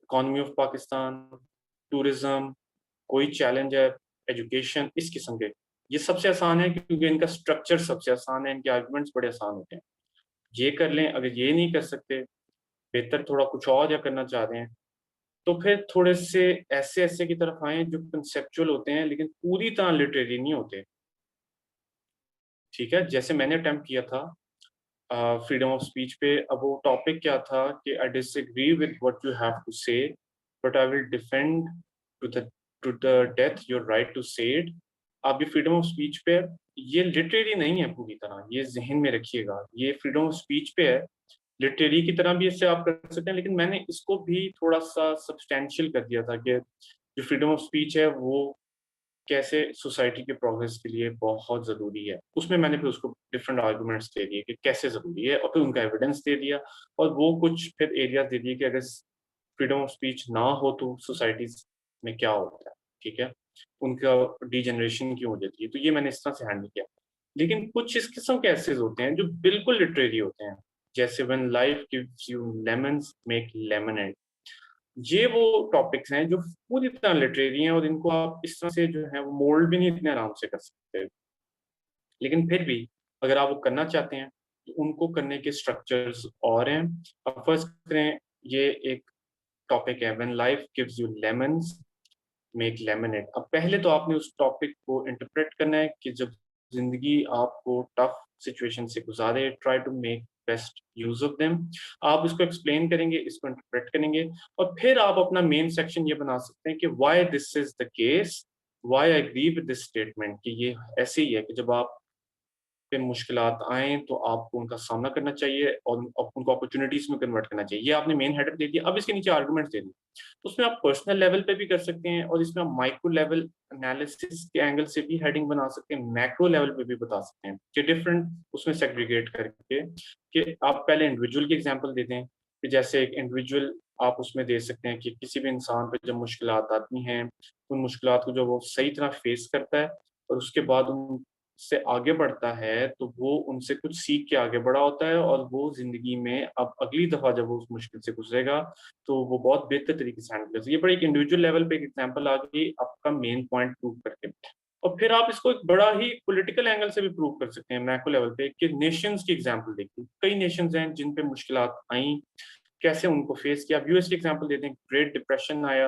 economy of Pakistan, tourism, कोई चैलेंज है, एजुकेशन, इस किस्म के। ये सबसे आसान है क्योंकि इनका स्ट्रक्चर सबसे आसान है, इनके आर्गुमेंट्स बड़े आसान होते हैं। ये कर लें। अगर ये नहीं कर सकते, बेहतर थोड़ा कुछ और या करना चाह रहे हैं, तो फिर थोड़े से ऐसे की तरफ आए जो कंसेप्चुअल होते हैं लेकिन पूरी तरह लिटरेरी नहीं होते। ठीक है, जैसे मैंने अटेम्प्ट किया था फ्रीडम ऑफ स्पीच पे। अब वो टॉपिक क्या था कि I disagree with what you have to say, but I will defend to the death your right to say it. अब ये फ्रीडम ऑफ स्पीच पे है, ये लिटरेरी नहीं है पूरी तरह, ये जहन में रखिएगा। ये फ्रीडम ऑफ स्पीच पे है, लिटरेरी की तरह भी इससे आप कर सकते हैं, लेकिन मैंने इसको भी थोड़ा सा सब्सटैंशियल कर दिया था कि जो फ्रीडम ऑफ स्पीच है वो कैसे सोसाइटी के प्रोग्रेस के लिए बहुत ज़रूरी है। उसमें मैंने फिर उसको डिफरेंट आर्गूमेंट्स दे दिए कि कैसे ज़रूरी है, और फिर उनका एविडेंस दे दिया, और वो कुछ फिर एरियाज दे दिए कि अगर फ्रीडम ऑफ स्पीच ना हो तो सोसाइटीज में क्या होता है। ठीक है, उनका डीजनरेशन क्यों हो जाती है। तो ये मैंने इस तरह से हैंडल किया। लेकिन कुछ इस किस्म के ऐसे होते हैं जो बिल्कुल लिटरेरी होते हैं, जैसे when life gives you lemons make lemonade. ये वो टॉपिक्स हैं जो पूरी तरह लिटरेरी हैं, और इनको आप इस तरह से जो है वो मोल्ड भी नहीं इतने आराम से कर सकते। लेकिन फिर भी अगर आप वो करना चाहते हैं तो उनको करने के स्ट्रक्चर्स और हैं। अब फर्स्ट करें, ये एक टॉपिक है when life gives you lemons make lemonade. अब पहले तो आपने उस टॉपिक को इंटरप्रेट करना है कि जब जिंदगी आपको टफ सिचुएशन से गुजारे, try to make best use of them. आप इसको एक्सप्लेन करेंगे, इसको इंटरप्रेट करेंगे, और फिर आप अपना मेन सेक्शन ये बना सकते हैं कि why this is the case, why I agree with this statement, कि ये ऐसे ही है कि जब आप पे मुश्किलात आएँ तो आपको उनका सामना करना चाहिए और उनको अपॉर्चुनिटीज़ में कन्वर्ट करना चाहिए। ये आपने मेन हेडर दे दिया, अब इसके नीचे आर्गुमेंट्स दे दिए। उसमें आप पर्सनल लेवल पे भी कर सकते हैं और इसमें आप माइक्रो लेवल एनालिसिस के एंगल से भी हेडिंग बना सकते हैं, मैक्रो लेवल पे भी बता सकते हैं कि डिफरेंट उसमें सेग्रीगेट करके कि आप पहले इंडिविजुअल की एग्जांपल देते हैं कि जैसे एक इंडिविजुअल आप उसमें दे सकते हैं कि किसी भी इंसान पे जब मुश्किलात आती हैं, उन मुश्किलात को जब वो सही तरह फेस करता है और उसके बाद उनसे आगे बढ़ता है, तो वो उनसे कुछ सीख के आगे बढ़ा होता है और वो ज़िंदगी में अब अगली दफ़ा जब वो उस मुश्किल से गुज़रेगा, तो वो बहुत बेहतर तरीके से हैंडल कर ये बड़ा एक इंडिविजुअल लेवल पे एक एग्जांपल आ गई आपका मेन पॉइंट प्रूव करके। और फिर आप इसको एक बड़ा ही पॉलिटिकल एंगल से भी प्रूव कर सकते हैं मैक्रो लेवल पे कि नेशंस की एग्जांपल देखिए, कई नेशंस हैं जिन पे मुश्किलात आईं, कैसे उनको फेस किया। अब यूएस की एग्जांपल देते हैं, ग्रेट डिप्रेशन आया,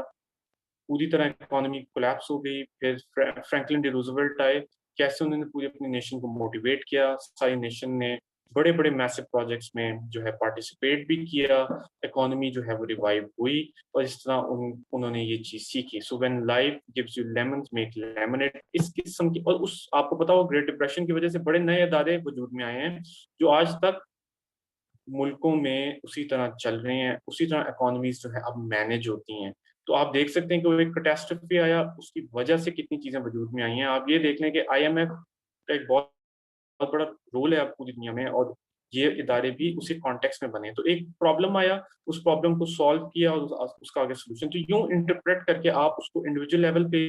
पूरी तरह इकोनॉमी कोलैप्स हो गई, फिर फ्रैंकलिन डी रूजवेल्ट आए, कैसे उन्होंने पूरी अपनी नेशन को मोटिवेट किया, सारी नेशन ने बड़े-बड़े मैसिव प्रोजेक्ट्स में जो है पार्टिसिपेट भी किया, इकोनॉमी जो है वो रिवाइव हुई और इस तरह उन्होंने ये चीज़ सीखी। So when life gives you lemons make lemonade, इस किस्म की। और उस आपको पता हो ग्रेट डिप्रेशन की वजह से बड़े नए इदारे वजूद में आए हैं, जो आज तक मुल्कों में उसी तरह चल रहे हैं, उसी तरह इकोनॉमीज़ जो है अब मैनेज होती हैं। तो आप देख सकते हैं कि वो एक कैटास्ट्रॉफी आया, उसकी वजह से कितनी चीज़ें वजूद में आई हैं। आप ये देख लें कि आईएमएफ का एक बहुत बड़ा रोल है अब पूरी दुनिया में और ये इदारे भी उसी कॉन्टेक्स्ट में बने। तो एक प्रॉब्लम आया, उस प्रॉब्लम को सॉल्व किया और उसका आगे सॉल्यूशन। तो यूँ इंटरप्रेट करके आप उसको इंडिविजुअल लेवल पे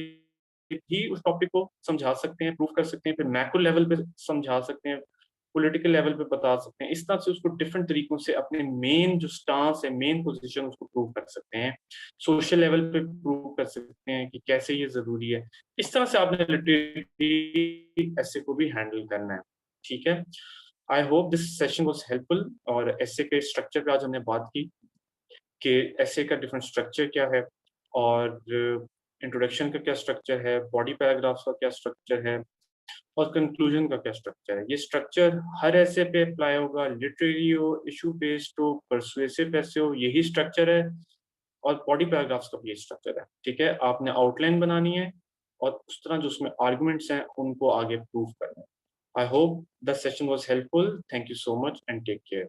भी उस टॉपिक को समझा सकते हैं, प्रूव कर सकते हैं, फिर मैक्रो लेवल पे समझा सकते हैं, पॉलिटिकल लेवल पे बता सकते हैं। इस तरह से उसको डिफरेंट तरीकों से अपने मेन जो स्टांस है, मेन पोजीशन उसको प्रूव कर सकते हैं। सोशल लेवल पे प्रूव कर सकते हैं कि कैसे ये ज़रूरी है। इस तरह से आपने लिटरेरी एसे को भी हैंडल करना है, ठीक है? I hope this session was helpful. और एसे के स्ट्रक्चर पे आज हमने बात की कि एसे का डिफरेंट स्ट्रक्चर क्या है और इंट्रोडक्शन का क्या स्ट्रक्चर है, बॉडी पैराग्राफ्स का क्या स्ट्रक्चर है और कंक्लूजन का क्या स्ट्रक्चर है। ये स्ट्रक्चर हर ऐसे पे अप्लाई होगा, लिटरेरी हो, इशू बेस्ड हो, परसुएसिव ऐसे हो, यही स्ट्रक्चर है और बॉडी पैराग्राफ्स का भी यही स्ट्रक्चर है, ठीक है? आपने आउटलाइन बनानी है और उस तरह जो उसमें आर्गुमेंट्स हैं उनको आगे प्रूव करना है। I hope the session was helpful. Thank you so much and take care.